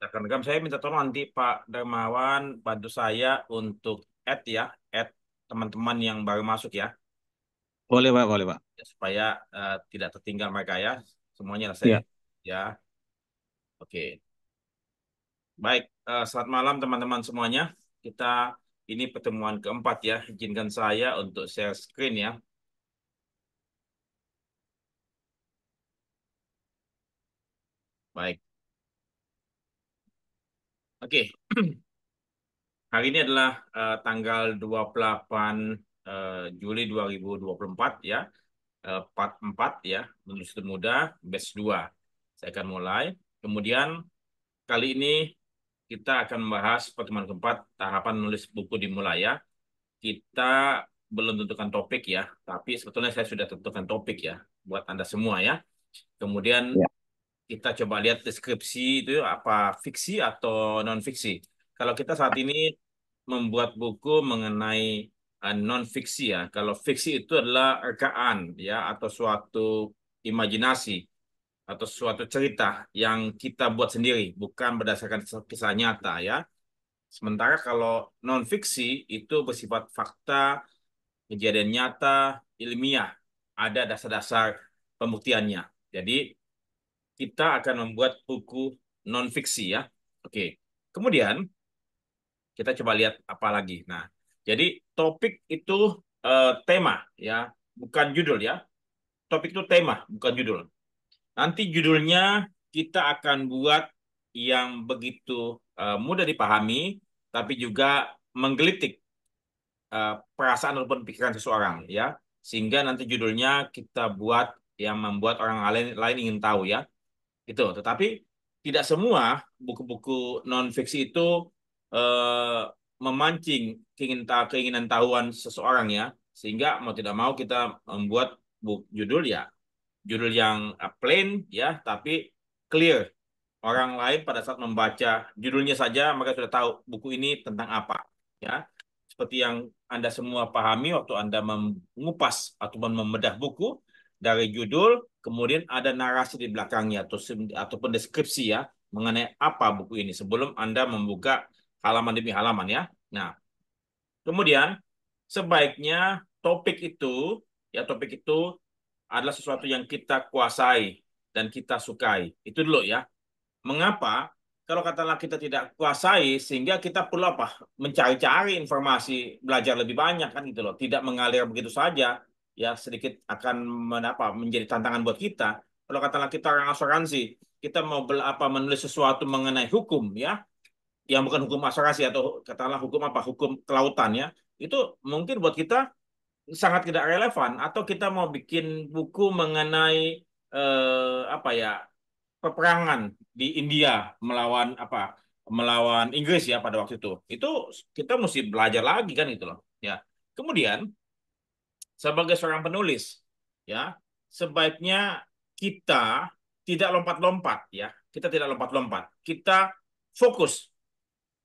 Rekan-rekan saya minta tolong nanti Pak Darmawan bantu saya untuk add ya, add teman-teman yang baru masuk ya, Boleh Pak, boleh Pak. supaya tidak tertinggal mereka ya. Semuanya lah saya Ya, add ya. Oke. Baik, selamat malam teman-teman semuanya. Kita ini pertemuan keempat ya. Izinkan saya untuk share screen ya. Baik. Oke. Hari ini adalah tanggal 28 Juli 2024 ya. Part 4 ya, menulis muda batch 2. Saya akan mulai. Kemudian kali ini kita akan membahas pertemuan keempat tahapan menulis buku dimulai ya. Kita belum tentukan topik ya, tapi sebetulnya saya sudah tentukan topik ya buat Anda semua ya. Kemudian ya. kita coba lihat deskripsi itu apa fiksi atau non fiksi. Kalau kita saat ini membuat buku mengenai non fiksi ya. Kalau fiksi itu adalah rekaan ya atau suatu imajinasi atau suatu cerita yang kita buat sendiri, bukan berdasarkan kisah nyata ya. Sementara kalau non fiksi itu bersifat fakta, kejadian nyata, ilmiah, ada dasar-dasar pembuktiannya. Jadi kita akan membuat buku non fiksi ya. Oke. Kemudian kita coba lihat apa lagi. Nah, jadi topik itu tema ya, bukan judul ya. Topik itu tema, bukan judul. Nanti judulnya kita akan buat yang begitu mudah dipahami, tapi juga menggelitik perasaan ataupun pikiran seseorang ya. Sehingga nanti judulnya kita buat yang membuat orang lain ingin tahu ya. Itu. Tetapi tidak semua buku-buku non fiksi itu eh, memancing keinginan tahuan seseorang ya, sehingga mau tidak mau kita membuat judul ya, judul yang plain ya, tapi clear. Orang lain pada saat membaca judulnya saja mereka sudah tahu buku ini tentang apa ya. Seperti yang Anda semua pahami waktu Anda mengupas ataupun membedah buku dari judul, kemudian ada narasi di belakangnya ataupun deskripsi ya mengenai apa buku ini sebelum Anda membuka halaman demi halaman ya. Nah, kemudian sebaiknya topik itu adalah sesuatu yang kita kuasai dan kita sukai. Itu dulu ya. Mengapa? Kalau katakanlah kita tidak kuasai, sehingga kita perlu apa? Mencari-cari informasi, belajar lebih banyak kan gitu loh. Tidak mengalir begitu saja, ya sedikit akan menjadi tantangan buat kita. Kalau katakanlah kita orang asuransi, kita mau menulis sesuatu mengenai hukum, ya, yang bukan hukum asuransi atau katakanlah hukum apa? Hukum kelautan ya. Itu mungkin buat kita sangat tidak relevan. Atau kita mau bikin buku mengenai apa ya? Peperangan di India melawan melawan Inggris ya pada waktu itu kita mesti belajar lagi kan itu loh ya. Kemudian sebagai seorang penulis ya, sebaiknya kita tidak lompat-lompat ya, kita tidak lompat-lompat, kita fokus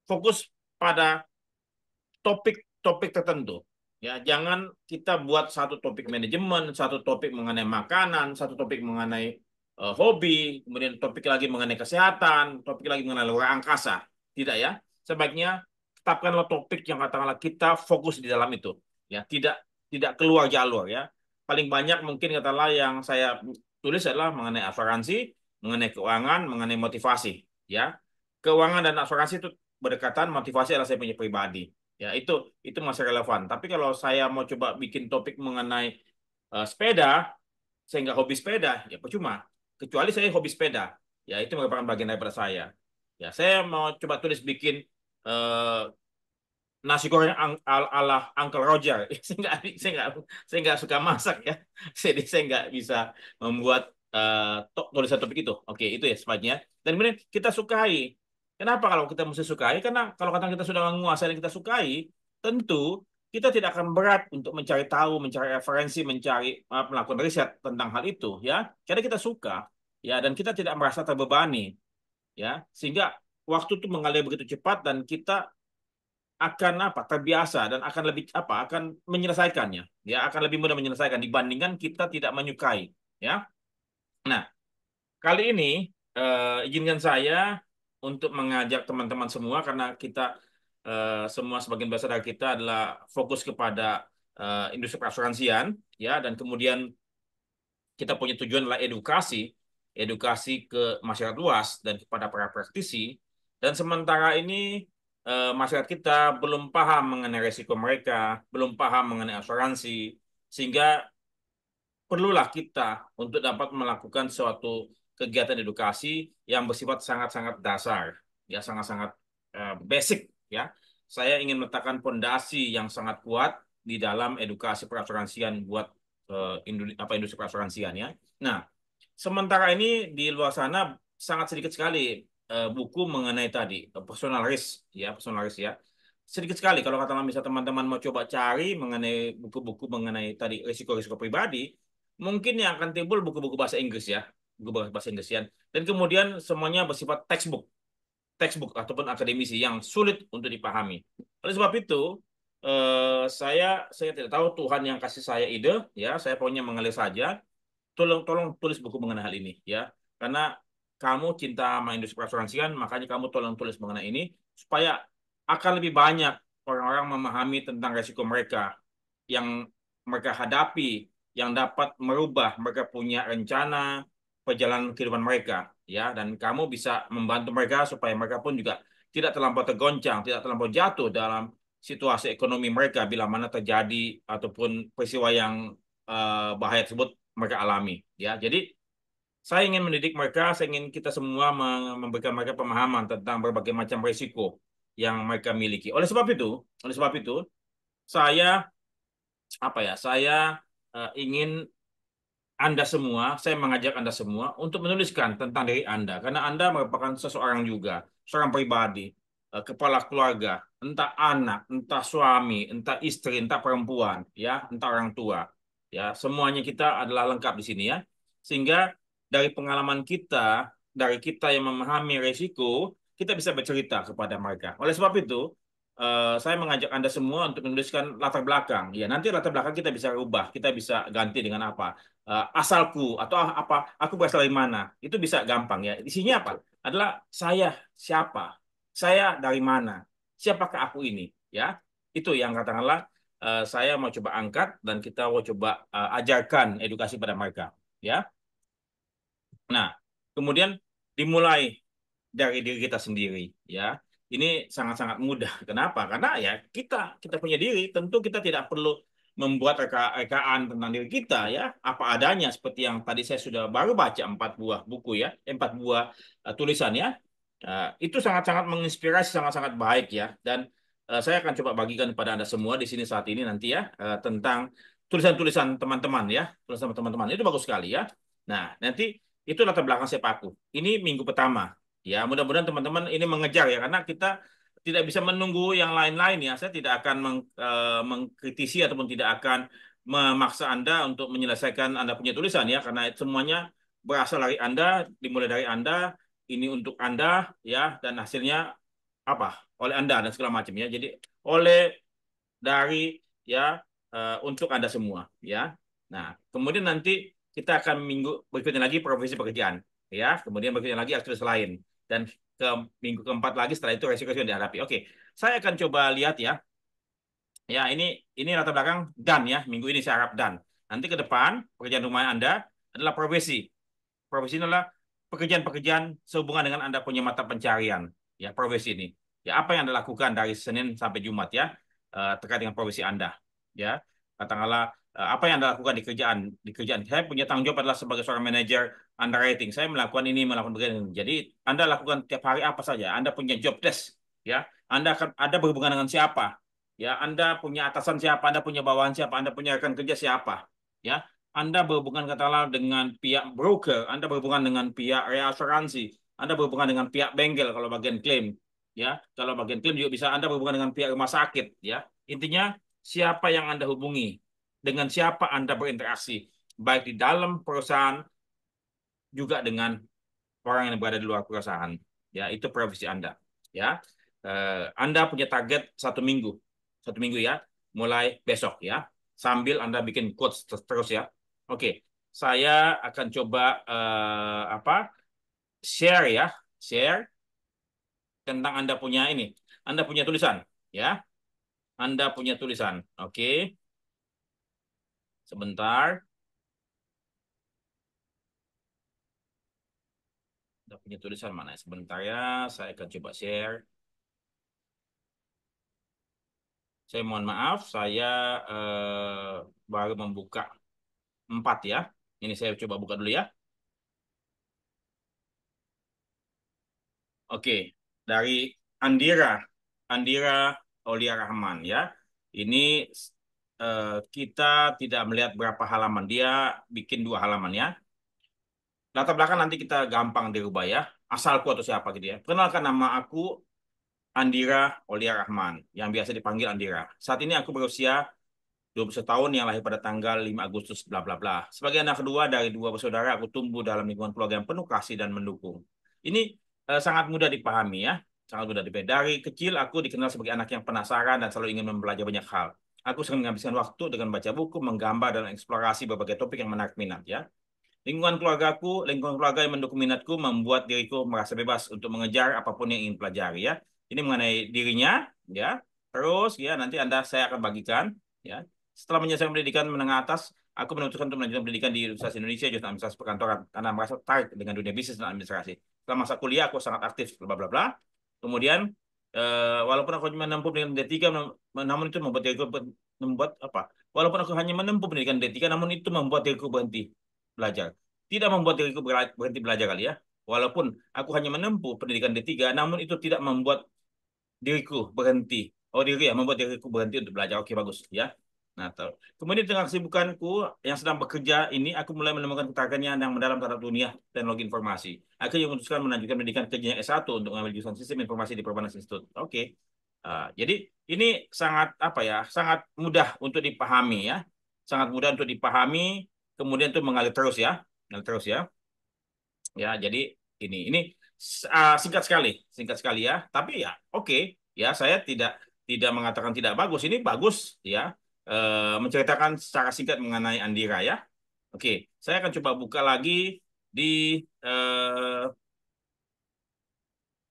fokus pada topik-topik tertentu. Ya, jangan kita buat satu topik manajemen, satu topik mengenai makanan, satu topik mengenai hobi, kemudian topik lagi mengenai kesehatan, topik lagi mengenai luar angkasa. Tidak ya. Sebaiknya tetapkanlah topik yang katakanlah kita fokus di dalam itu. Ya, tidak tidak keluar jalur ya. Paling banyak mungkin katakanlah yang saya tulis adalah mengenai asuransi, mengenai keuangan, mengenai motivasi. Ya, keuangan dan asuransi itu berdekatan, motivasi adalah saya punya pribadi. Ya, itu masih relevan. Tapi kalau saya mau coba bikin topik mengenai sepeda, saya nggak hobi sepeda, ya percuma. Kecuali saya hobi sepeda. Ya, itu merupakan bagian daripada saya. Ya, saya mau coba tulis bikin eh, nasi goreng ala Uncle Roger. Saya nggak suka masak ya. Jadi saya nggak bisa membuat tulisan topik itu. Oke, itu ya sebaiknya. Dan kemudian kita sukai. Kenapa kalau kita mesti sukai? Karena kalau kata kita sudah menguasai dan kita sukai, tentu kita tidak akan berat untuk mencari tahu, mencari referensi, melakukan riset tentang hal itu, ya. Karena kita suka, ya, dan kita tidak merasa terbebani, ya, sehingga waktu itu mengalir begitu cepat dan kita akan terbiasa dan akan lebih akan menyelesaikannya, ya, akan lebih mudah menyelesaikan dibandingkan kita tidak menyukai, ya. Nah, kali ini izinkan saya untuk mengajak teman-teman semua karena kita semua sebagian besar dari kita adalah fokus kepada industri perasuransian ya dan kemudian kita punya tujuan adalah edukasi, edukasi ke masyarakat luas dan kepada para praktisi. Dan sementara ini masyarakat kita belum paham mengenai risiko mereka, belum paham mengenai asuransi, sehingga perlulah kita untuk dapat melakukan suatu kegiatan edukasi yang bersifat sangat-sangat dasar, ya sangat-sangat basic, ya. Saya ingin meletakkan fondasi yang sangat kuat di dalam edukasi perasuransian buat industri perasuransian, ya. Nah, sementara ini di luar sana sangat sedikit sekali buku mengenai tadi personal risk, ya personal risk ya. Sedikit sekali kalau katakan misalnya teman-teman mau coba cari mengenai buku-buku mengenai tadi risiko-risiko pribadi, mungkin yang akan timbul buku-buku bahasa Inggris ya, buku bahasa Inggris ya. Dan kemudian semuanya bersifat textbook, textbook ataupun akademisi yang sulit untuk dipahami. Oleh sebab itu, saya tidak tahu Tuhan yang kasih saya ide, ya saya pokoknya mengalir saja. Tolong tulis buku mengenai hal ini ya, karena kamu cinta sama industri perasuransian, makanya kamu tolong tulis mengenai ini supaya akan lebih banyak orang-orang memahami tentang resiko mereka yang mereka hadapi, yang dapat merubah mereka punya rencana perjalanan kehidupan mereka, ya. Dan kamu bisa membantu mereka supaya mereka pun juga tidak terlampau tergoncang, tidak terlampau jatuh dalam situasi ekonomi mereka bila mana terjadi ataupun peristiwa yang bahaya tersebut mereka alami, ya. Jadi saya ingin mendidik mereka, saya ingin kita semua memberikan mereka pemahaman tentang berbagai macam risiko yang mereka miliki. Oleh sebab itu, saya saya ingin Anda semua, saya mengajak Anda semua untuk menuliskan tentang diri Anda, karena Anda merupakan seseorang juga, seorang pribadi, kepala keluarga, entah anak, entah suami, entah istri, entah perempuan, ya, entah orang tua, ya, semuanya kita adalah lengkap di sini ya, sehingga dari pengalaman kita, dari kita yang memahami risiko, kita bisa bercerita kepada mereka. Oleh sebab itu, saya mengajak Anda semua untuk menuliskan latar belakang. Ya, nanti latar belakang kita bisa rubah, kita bisa ganti dengan apa? Asalku atau apa? Aku berasal dari mana? Itu bisa gampang ya. Isinya apa? Adalah saya siapa? Saya dari mana? Siapakah aku ini? Ya, itu yang katakanlah saya mau coba angkat dan kita mau coba ajarkan edukasi pada mereka. Ya, nah kemudian dimulai dari diri kita sendiri ya. Ini sangat-sangat mudah. Kenapa? Karena ya kita punya diri, tentu kita tidak perlu membuat reka-rekaan tentang diri kita ya, apa adanya seperti yang tadi saya sudah baru baca 4 buah buku ya, 4 buah tulisan ya. Itu sangat-sangat menginspirasi, sangat-sangat baik ya. Dan saya akan coba bagikan kepada Anda semua di sini saat ini nanti ya tentang tulisan-tulisan teman-teman ya, tulisan teman-teman itu bagus sekali ya. Nah, nanti itu latar belakang Sepaku. Ini minggu pertama. Ya, mudah-mudahan teman-teman ini mengejar ya, karena kita tidak bisa menunggu yang lain-lain ya. Saya tidak akan mengkritisi ataupun tidak akan memaksa Anda untuk menyelesaikan Anda punya tulisan ya, karena semuanya berasal dari Anda, dimulai dari Anda, ini untuk Anda ya, dan hasilnya apa? Oleh Anda dan segala macam ya. Jadi oleh dari ya untuk Anda semua ya. Nah, kemudian nanti kita akan minggu berikutnya lagi profesi pekerjaan ya, kemudian berikutnya lagi aktivitas lain dan ke minggu keempat lagi setelah itu resiko yang dihadapi. Oke, saya akan coba lihat ya. Ya, ini latar belakang dan ya, minggu ini saya harap dan. Nanti ke depan pekerjaan rumah Anda adalah profesi. Profesi ini adalah pekerjaan-pekerjaan sehubungan dengan Anda punya mata pencarian ya, profesi ini. Ya, apa yang Anda lakukan dari Senin sampai Jumat ya terkait dengan profesi Anda. Ya, katakanlah apa yang Anda lakukan di kerjaan. Saya punya tanggung jawab adalah sebagai seorang manajer underwriting. Saya melakukan ini, melakukan begini. Jadi Anda lakukan tiap hari apa saja. Anda punya job desk ya. Anda berhubungan dengan siapa? Ya, Anda punya atasan siapa? Anda punya bawahan siapa? Anda punya rekan kerja siapa? Ya, Anda berhubungan katakanlah dengan pihak broker, Anda berhubungan dengan pihak reasuransi, Anda berhubungan dengan pihak bengkel kalau bagian klaim, ya. Kalau bagian klaim juga bisa Anda berhubungan dengan pihak rumah sakit, ya. Intinya siapa yang Anda hubungi, dengan siapa Anda berinteraksi, baik di dalam perusahaan juga dengan orang yang berada di luar perusahaan. Ya, itu profesi Anda. Ya, Anda punya target 1 minggu, 1 minggu ya, mulai besok ya. Sambil Anda bikin quotes terus ya. Oke, saya akan coba share ya, share. tentang Anda punya ini. Anda punya tulisan, ya. Anda punya tulisan. Oke, sebentar. Anda punya tulisan mana? Sebentar ya, saya akan coba share. Saya mohon maaf, saya baru membuka 4 ya. Ini saya coba buka dulu ya. Oke, dari Andira, Andira Aulia Rahman ya. Ini kita tidak melihat berapa halaman. Dia bikin 2 halaman ya. Latar belakang nanti kita gampang dirubah ya. Asalku atau siapa gitu ya. Perkenalkan, nama aku Andira Aulia Rahman, yang biasa dipanggil Andira. Saat ini aku berusia 21 tahun, yang lahir pada tanggal 5 Agustus bla bla bla. Sebagai anak kedua dari 2 bersaudara, aku tumbuh dalam lingkungan keluarga yang penuh kasih dan mendukung. Ini sangat mudah dipahami ya. Sangat mudah dipahami. Dari kecil aku dikenal sebagai anak yang penasaran dan selalu ingin mempelajari banyak hal. Aku sering menghabiskan waktu dengan baca buku, menggambar, dan eksplorasi berbagai topik yang menarik minat ya. Lingkungan keluarga yang mendukung minatku membuat diriku merasa bebas untuk mengejar apapun yang ingin pelajari ya. Ini mengenai dirinya ya. Terus ya, nanti saya akan bagikan ya. Setelah menyelesaikan pendidikan menengah atas, aku memutuskan untuk melanjutkan pendidikan di Universitas Indonesia jurusan Administrasi Perkantoran karena merasa tertarik dengan dunia bisnis dan administrasi. Setelah masa kuliah aku sangat aktif bla bla bla. Kemudian walaupun aku hanya menempuh pendidikan D3, namun itu membuat diriku membuat apa? Walaupun aku hanya menempuh pendidikan D3, namun itu membuat diriku berhenti belajar. Tidak membuat diriku berhenti belajar kali ya. Walaupun aku hanya menempuh pendidikan D3, namun itu tidak membuat diriku berhenti. Oh, membuat diriku berhenti untuk belajar. Oke, bagus ya. Nah, kemudian dengan kesibukanku yang sedang bekerja ini, aku mulai menemukan ketarikannya yang mendalam terhadap dunia teknologi informasi. Akhirnya memutuskan melanjutkan pendidikan ke jenjang S1 untuk mengambil jurusan Sistem Informasi di Perbanas Institute. Oke. Jadi ini sangat apa ya? Sangat mudah untuk dipahami ya. Sangat mudah untuk dipahami, kemudian itu mengalir terus ya. Mengalir terus ya. Ya, jadi ini singkat sekali ya. Tapi ya, oke, ya saya tidak mengatakan tidak bagus. Ini bagus ya. Menceritakan secara singkat mengenai Andira ya. Oke, saya akan coba buka lagi di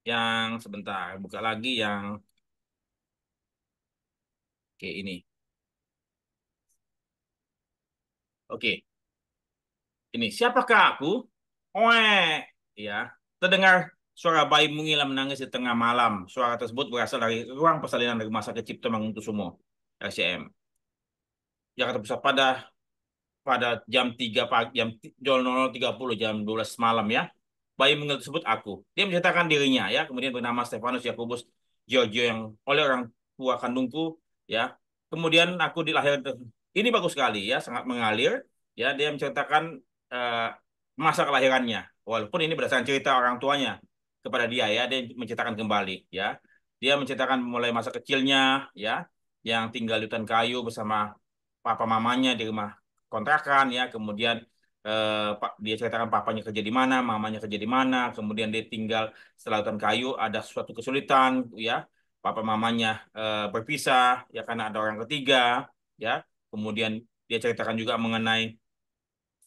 yang sebentar, buka lagi yang oke ini. Oke, ini siapakah aku? Oe, ya. Terdengar suara bayi mengilam menangis di tengah malam. Suara tersebut berasal dari ruang persalinan Rumah Sakit Cipto Mangunkusumo, RCM. Jakarta Pusat pada jam 3 pagi, jam 00.30, jam 12 malam ya. Bayi mungil tersebut aku. Dia menceritakan dirinya ya, kemudian bernama Stefanus Yakobus Giorgio, yang oleh orang tua kandungku ya. Kemudian aku dilahirkan. Ini bagus sekali ya, sangat mengalir ya. Dia menceritakan eh, masa kelahirannya. Walaupun ini berdasarkan cerita orang tuanya kepada dia ya, dia menceritakan kembali ya. Dia menceritakan mulai masa kecilnya ya, yang tinggal di hutan kayu bersama papa mamanya di rumah kontrakan ya. Kemudian dia ceritakan papanya kerja di mana, mamanya kerja di mana. Kemudian dia tinggal setelah hutan kayu, ada suatu kesulitan ya. Papa mamanya berpisah ya karena ada orang ketiga ya. Kemudian dia ceritakan juga mengenai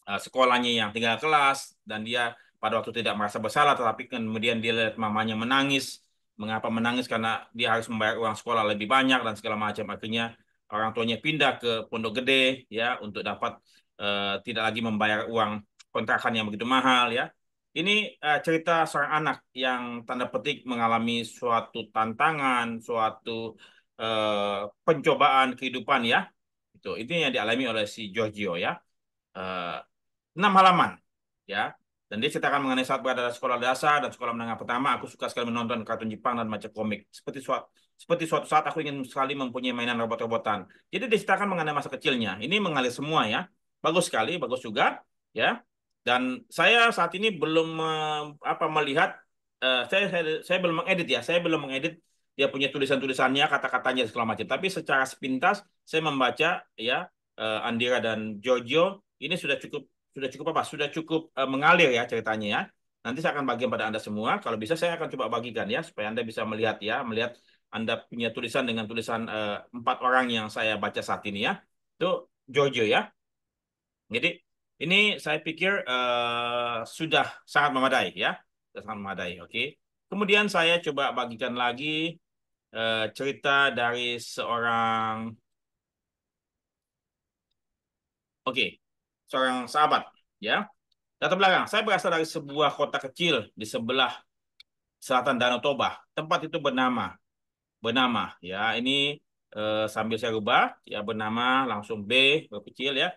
sekolahnya yang tinggal kelas, dan dia pada waktu tidak merasa bersalah, tetapi kemudian dia lihat mamanya menangis. Mengapa menangis? Karena dia harus membayar uang sekolah lebih banyak dan segala macam. Akhirnya orang tuanya pindah ke Pondok Gede ya untuk dapat tidak lagi membayar uang kontrakan yang begitu mahal ya. Ini cerita seorang anak yang tanda petik mengalami suatu tantangan, suatu pencobaan kehidupan ya. Itu yang dialami oleh si Giorgio ya. Eh, 6 halaman ya, dan dia ceritakan mengenai saat berada di sekolah dasar dan sekolah menengah pertama, aku suka sekali menonton kartun Jepang dan baca komik. Seperti suatu saat aku ingin sekali mempunyai mainan robot-robotan. Jadi diceritakan mengenai masa kecilnya. Ini mengalir semua ya. Bagus sekali, bagus juga ya. Dan saya saat ini belum melihat, saya belum mengedit ya. Saya belum mengedit dia punya tulisan-tulisannya, kata-katanya segala macam. Tapi secara sepintas saya membaca ya, Andira dan Giorgio ini sudah cukup apa? Sudah cukup mengalir ya ceritanya ya. Nanti saya akan bagikan pada Anda semua. Kalau bisa saya akan coba bagikan ya supaya Anda bisa melihat ya, melihat Anda punya tulisan dengan tulisan 4 orang yang saya baca saat ini ya. Itu Giorgio ya. Jadi ini saya pikir sudah sangat memadai ya. Sudah sangat memadai. Oke. Kemudian saya coba bagikan lagi cerita dari seorang, oke, seorang sahabat, ya. Latar belakang, saya berasal dari sebuah kota kecil di sebelah selatan Danau Toba. Tempat itu bernama, ya ini sambil saya rubah, ya bernama langsung B, huruf kecil ya.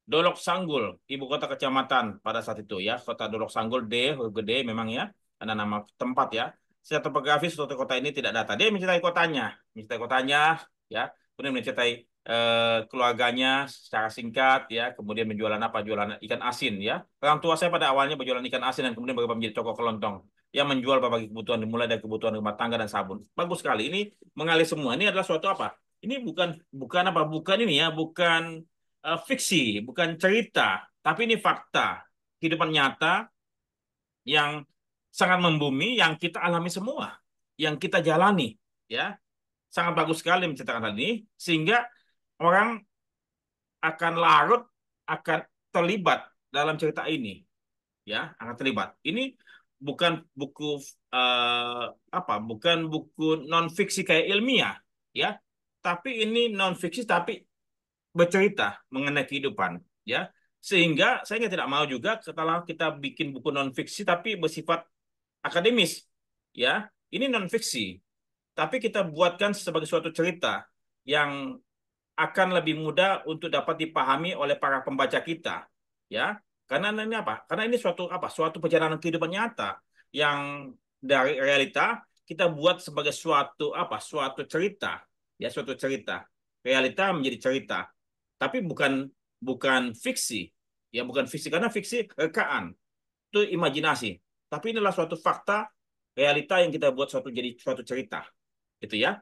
Dolok Sanggul, ibu kota kecamatan pada saat itu ya. Kota Dolok Sanggul, D, huruf gede memang ya. Ada nama tempat ya. Secara topografis suatu kota ini tidak data. Dia mencintai kotanya ya. Kemudian mencintai keluarganya secara singkat ya. Kemudian menjualan apa? Jualan ikan asin ya. Orang tua saya pada awalnya berjualan ikan asin dan kemudian berubah menjadi toko kelontong yang menjual berbagai kebutuhan dimulai dari kebutuhan rumah tangga dan sabun. Bagus sekali. Ini mengalir semua. Ini adalah suatu apa? Ini bukan bukan apa? Bukan ini ya, bukan fiksi, bukan cerita, tapi ini fakta kehidupan nyata yang sangat membumi, yang kita alami semua, yang kita jalani, ya. Sangat bagus sekali menceritakan hal ini, sehingga orang akan larut, akan terlibat dalam cerita ini, ya, akan terlibat. Ini bukan buku eh, apa, bukan buku non fiksi kayak ilmiah, ya, tapi ini non fiksi tapi bercerita mengenai kehidupan ya sehingga saya tidak mau juga setelah kita bikin buku non fiksi tapi bersifat akademis ya ini non fiksi tapi kita buatkan sebagai suatu cerita yang akan lebih mudah untuk dapat dipahami oleh para pembaca kita ya karena ini apa karena ini suatu perjalanan kehidupan nyata yang dari realita kita buat sebagai suatu cerita ya suatu cerita realita menjadi cerita tapi bukan bukan fiksi ya bukan fiksi karena fiksi rekaan itu imajinasi tapi inilah suatu fakta realita yang kita buat suatu cerita gitu ya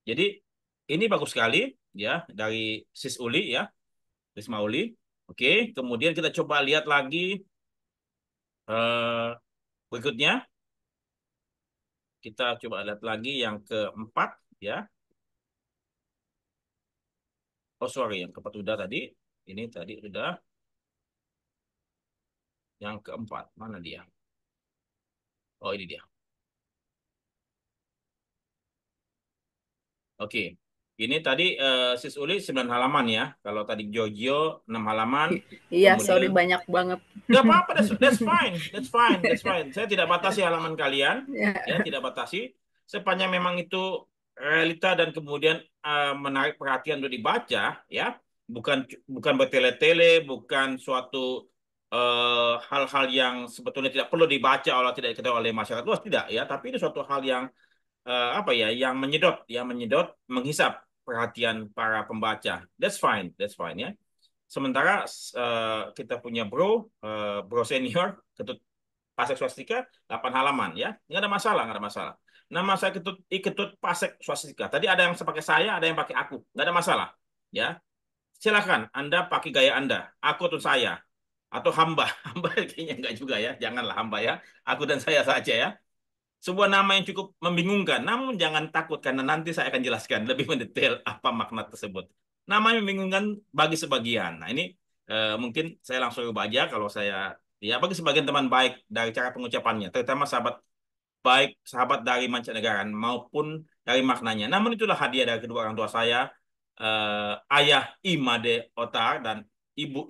jadi ini bagus sekali ya dari Sis Uli ya Risma Uli oke kemudian kita coba lihat lagi eh, berikutnya kita coba lihat lagi yang keempat ya oh sorry yang keempat udah tadi ini tadi udah yang keempat mana dia oh ini dia. Oke. Ini tadi Sis Uli 9 halaman ya. Kalau tadi Giorgio 6 halaman. Iya, sorry Kemudian banyak banget. nggak apa-apa, that's fine, that's fine, that's fine. Saya tidak batasi halaman kalian, ya Ya. tidak batasi. Sepanjang memang itu realita dan kemudian menarik perhatian untuk dibaca, ya. Bukan bukan bertele-tele, bukan suatu hal-hal yang sebetulnya tidak perlu dibaca oleh tidak diketahui oleh masyarakat luas tidak ya. Tapi ini suatu hal yang apa ya yang menyedot menghisap perhatian para pembaca that's fine ya sementara kita punya bro senior ketut Pasek Swastika 8 halaman ya nggak ada masalah nama saya ketut Pasek Swastika tadi ada yang pakai saya ada yang pakai aku nggak ada masalah ya silakan Anda pakai gaya Anda aku atau saya atau hamba hamba kayaknya enggak juga ya janganlah hamba ya aku dan saya saja ya sebuah nama yang cukup membingungkan, namun jangan takut karena nanti saya akan jelaskan lebih mendetail apa makna tersebut. Nama yang membingungkan bagi sebagian. Nah, ini mungkin saya langsung coba aja kalau saya ya bagi sebagian teman baik dari cara pengucapannya, terutama sahabat dari mancanegara maupun dari maknanya. Namun itulah hadiah dari kedua orang tua saya, ayah Imade Otar dan ibu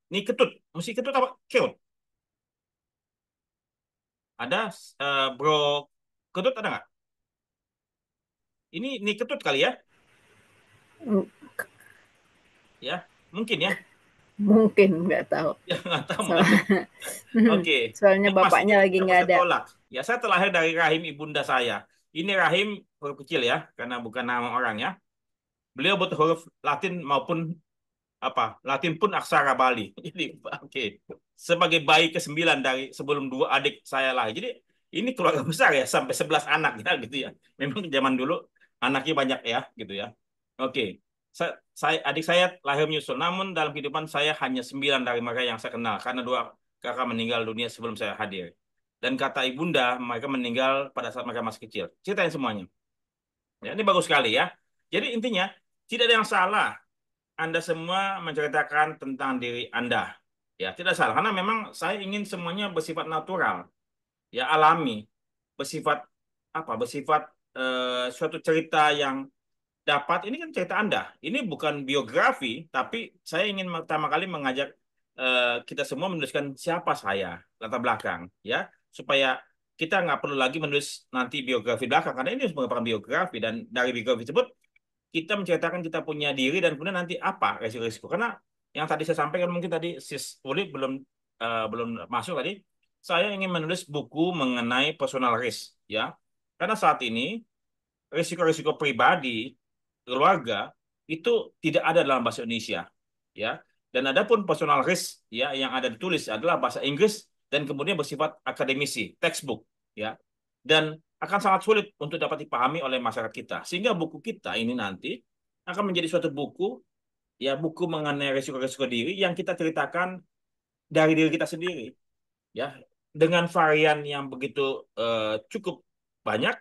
Niketut. Mesti ketut apa? Keut. Ada Bro Ketut ada nggak? Ini ketut kali ya? Ya, mungkin ya. Mungkin nggak tahu. Ya nggak tahu So, mengetuk. Oke, soalnya yang pasti bapaknya lagi dapat nggak saya ada. tolak. Ya, saya terlahir dari rahim ibunda saya. Ini rahim huruf kecil ya, karena bukan nama orang ya. Beliau butuh huruf Latin maupun apa? Latin pun aksara Bali. Jadi, oke. Sebagai bayi ke-9 dari sebelum dua adik saya lahir. Jadi, ini keluarga besar ya, sampai 11 anak ya gitu ya. Memang zaman dulu anaknya banyak ya, gitu ya. Oke, adik saya lahir menyusul, namun dalam kehidupan saya hanya 9 dari mereka yang saya kenal karena dua kakak meninggal dunia sebelum saya hadir. Dan kata ibunda, mereka meninggal pada saat mereka masih kecil. Ceritain semuanya. Ya, ini bagus sekali ya. Jadi intinya tidak ada yang salah. Anda semua menceritakan tentang diri Anda. Ya, tidak salah karena memang saya ingin semuanya bersifat natural, ya alami. bersifat apa? Bersifat suatu cerita yang dapat, ini kan cerita Anda. Ini bukan biografi, tapi saya ingin pertama kali mengajak kita semua menuliskan siapa saya, latar belakang, ya, supaya kita nggak perlu lagi menulis nanti biografi belakang, karena ini merupakan biografi, dan dari biografi tersebut kita menceritakan kita punya diri dan kemudian nanti apa resiko-resiko. Karena yang tadi saya sampaikan mungkin tadi Sis Uli belum masuk tadi. Saya ingin menulis buku mengenai personal risk, ya. Karena saat ini risiko-risiko pribadi keluarga itu tidak ada dalam bahasa Indonesia, ya. Dan adapun personal risk, ya, yang ada ditulis adalah bahasa Inggris dan kemudian bersifat akademisi, textbook, ya. Dan akan sangat sulit untuk dapat dipahami oleh masyarakat kita. Sehingga buku kita ini nanti akan menjadi suatu buku, ya, buku mengenai risiko-risiko diri yang kita ceritakan dari diri kita sendiri, ya, dengan varian yang begitu cukup banyak.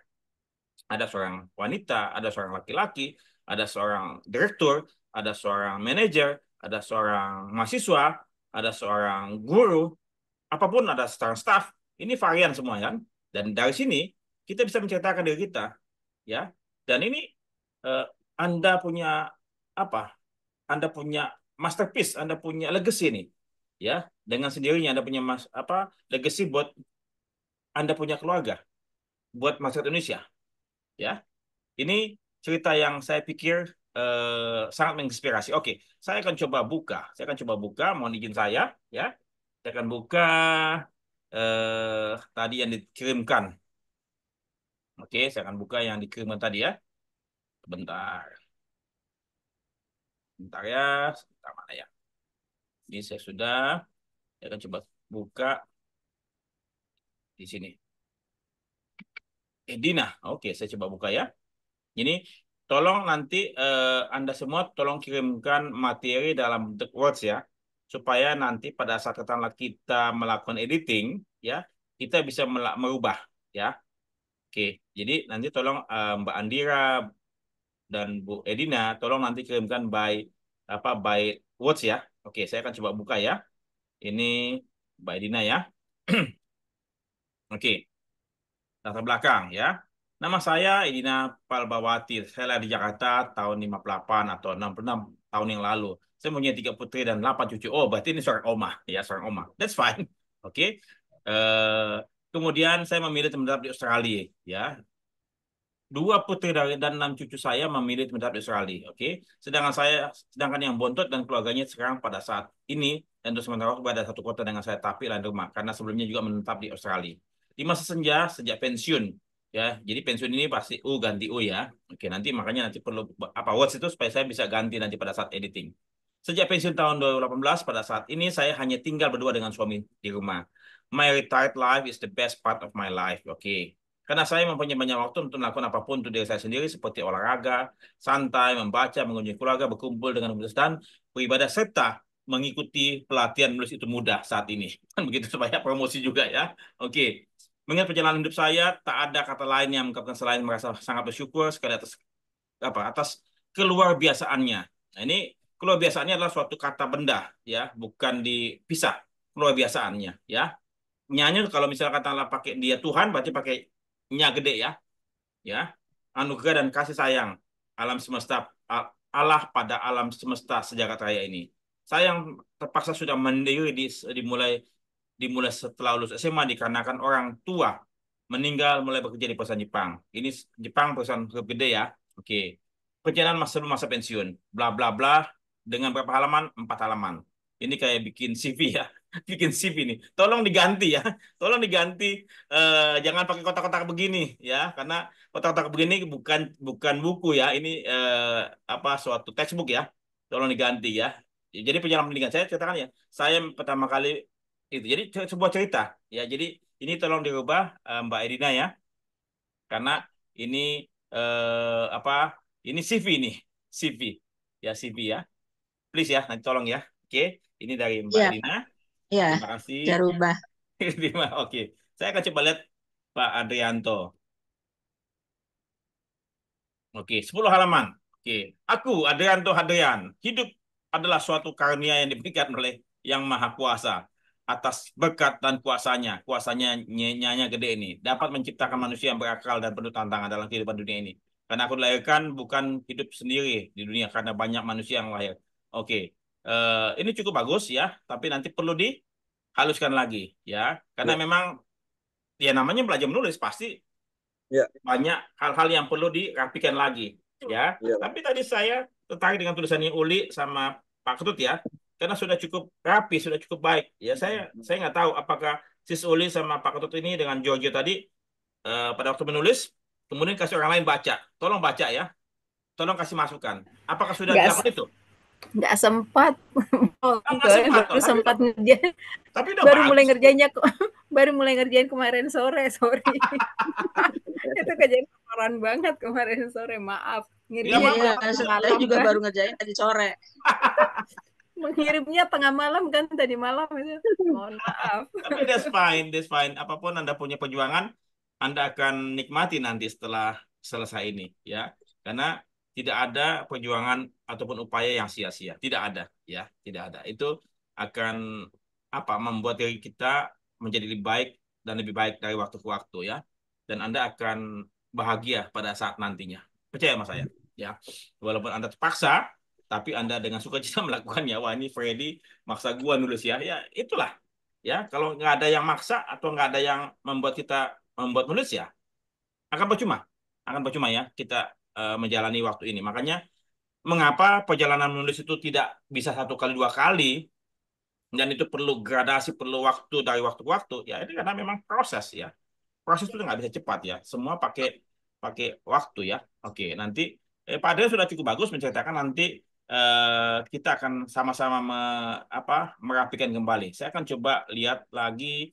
Ada seorang wanita, ada seorang laki-laki, ada seorang direktur, ada seorang manajer, ada seorang mahasiswa, ada seorang guru, apapun, ada seorang staff. Ini varian semua kan. Dan dari sini kita bisa menceritakan diri kita, ya. Dan ini eh, Anda punya apa? Anda punya masterpiece, Anda punya legacy nih, ya. Dengan sendirinya Anda punya legacy buat Anda punya keluarga, buat masyarakat Indonesia, ya. Ini cerita yang saya pikir sangat menginspirasi. Oke, saya akan coba buka. Saya akan coba buka. Mohon izin saya, ya. Saya akan buka tadi yang dikirimkan. Oke, saya akan buka yang dikirimkan tadi ya. Bentar, bentar ya. Sebentar mana ya? Ini saya sudah. Saya akan coba buka di sini. Dina. Oke, saya coba buka ya. Ini tolong nanti Anda semua tolong kirimkan materi dalam bentuk words ya, supaya nanti pada saat kita melakukan editing, ya, kita bisa merubah, ya. Oke, jadi nanti tolong Mbak Andira dan Bu Edina tolong nanti kirimkan by words ya. Oke, saya akan coba buka ya. Ini Mbak Edina ya. Oke. Latar belakang ya. Nama saya Edina Palbawati. Saya lahir di Jakarta tahun 58 atau 66 tahun yang lalu. Saya punya 3 putri dan 8 cucu. Oh, berarti ini seorang oma, ya, seorang oma. That's fine. Oke. Kemudian saya memilih menetap di Australia, ya. 2 putri dan 6 cucu saya memilih menetap di Australia. Oke. Sedangkan yang bontot dan keluarganya sekarang pada saat ini dan untuk sementara waktu berada satu kota dengan saya, tapi lain rumah karena sebelumnya juga menetap di Australia. Di masa senja sejak pensiun, ya. Jadi pensiun ini pasti U ganti U ya. Oke, makanya nanti perlu apa words itu supaya saya bisa ganti nanti pada saat editing. Sejak pensiun tahun 2018 pada saat ini saya hanya tinggal berdua dengan suami di rumah. My retired life is the best part of my life. Oke. Karena saya mempunyai banyak waktu untuk melakukan apapun untuk diri saya sendiri seperti olahraga, santai, membaca, mengunjungi keluarga, berkumpul dengan komunitas dan beribadah serta mengikuti pelatihan menulis itu mudah saat ini. Kan begitu supaya promosi juga ya. Oke. Mengingat perjalanan hidup saya, tak ada kata lain yang mengungkapkan selain merasa sangat bersyukur sekali atas keluar biasaannya. Nah, ini keluar biasaannya adalah suatu kata benda ya, bukan dipisah. Keluar biasaannya ya. Nyanyi kalau misalnya katakanlah pakai dia Tuhan berarti pakai nya gede ya. Ya. Anugerah dan kasih sayang alam semesta Allah pada alam semesta sejagat raya ini. Saya yang terpaksa sudah mandiri dimulai setelah lulus SMA dikarenakan orang tua meninggal mulai bekerja di perusahaan Jepang. Ini Jepang perusahaan gede ya. Oke. Perjalanan masa pensiun. Bla bla bla. Dengan berapa halaman? 4 halaman. Ini kayak bikin CV ya. Bikin CV nih. Tolong diganti ya. Tolong diganti. Jangan pakai kotak-kotak begini ya. Karena kotak-kotak begini bukan bukan buku ya. Ini suatu textbook ya. Tolong diganti ya. Jadi perjalanan pendidikan saya ceritakan ya. Saya pertama kali itu. Jadi sebuah cerita ya. Jadi ini tolong dirubah Mbak Edina ya. Karena ini apa? Ini CV nih. CV. Ya CV ya. Please ya, nanti tolong ya. Oke, ini dari Mbak Iya, Edina. iya, Terima kasih. saya rubah. Oke. Saya akan coba lihat Pak Adrianto. Oke, 10 halaman. Oke. Aku, Adrianto Hadrian. Hidup adalah suatu karunia yang diberikan oleh Yang Maha Kuasa. atas berkat dan kuasanya. Kuasanya nyanya gede ini. Dapat menciptakan manusia yang berakal dan penuh tantangan dalam kehidupan dunia ini. Karena aku dilahirkan bukan hidup sendiri di dunia, karena banyak manusia yang lahir. Oke, ini cukup bagus ya, tapi nanti perlu dihaluskan lagi ya. Karena Ya, memang ya namanya belajar menulis pasti ya, banyak hal-hal yang perlu dirapikan lagi ya. ya. Tapi tadi saya tertarik dengan tulisannya Uli sama Pak Ketut ya, karena sudah cukup rapi, sudah cukup baik. Ya saya nggak tahu apakah Sis Uli sama Pak Ketut ini dengan Giorgio tadi pada waktu menulis, kemudian kasih orang lain baca. Tolong baca ya, tolong kasih masukan. Apakah sudah Nggak dilakukan itu? nggak sempat. Nggak sempat Baru toh, sempat ngerjain, tapi udah baru mulai bagus. ngerjainnya kok. Baru mulai ngerjain kemarin sore, sorry. Itu kerjaan kemarin banget kemarin sore, maaf. Nggak Iya, apa-apa. Ngirimnya saya malam juga kan. baru ngerjain tadi sore. Mengirimnya tengah malam kan tadi malam itu. Mohon maaf. Tapi that's fine, that's fine. Apapun Anda punya perjuangan, Anda akan nikmati nanti setelah selesai ini, ya. Karena tidak ada perjuangan ataupun upaya yang sia-sia, tidak ada, ya, tidak ada. Itu akan membuat diri kita menjadi lebih baik dan lebih baik dari waktu ke waktu, ya. Dan Anda akan bahagia pada saat nantinya. Percaya sama saya, ya. Walaupun Anda terpaksa, tapi Anda dengan sukacita melakukannya. Wah, ini Freddy maksa gua nulis ya. Ya, itulah. Ya, kalau nggak ada yang maksa atau nggak ada yang membuat kita membuat menulis ya, akan percuma ya kita menjalani waktu ini. Makanya mengapa perjalanan menulis itu tidak bisa satu kali dua kali dan itu perlu gradasi, perlu waktu dari waktu ke waktu. Ya, ini karena memang proses ya. Proses itu nggak bisa cepat ya. Semua pakai pakai waktu ya. Oke, nanti Pak Adrian sudah cukup bagus menceritakan nanti kita akan sama-sama merapikan kembali. Saya akan coba lihat lagi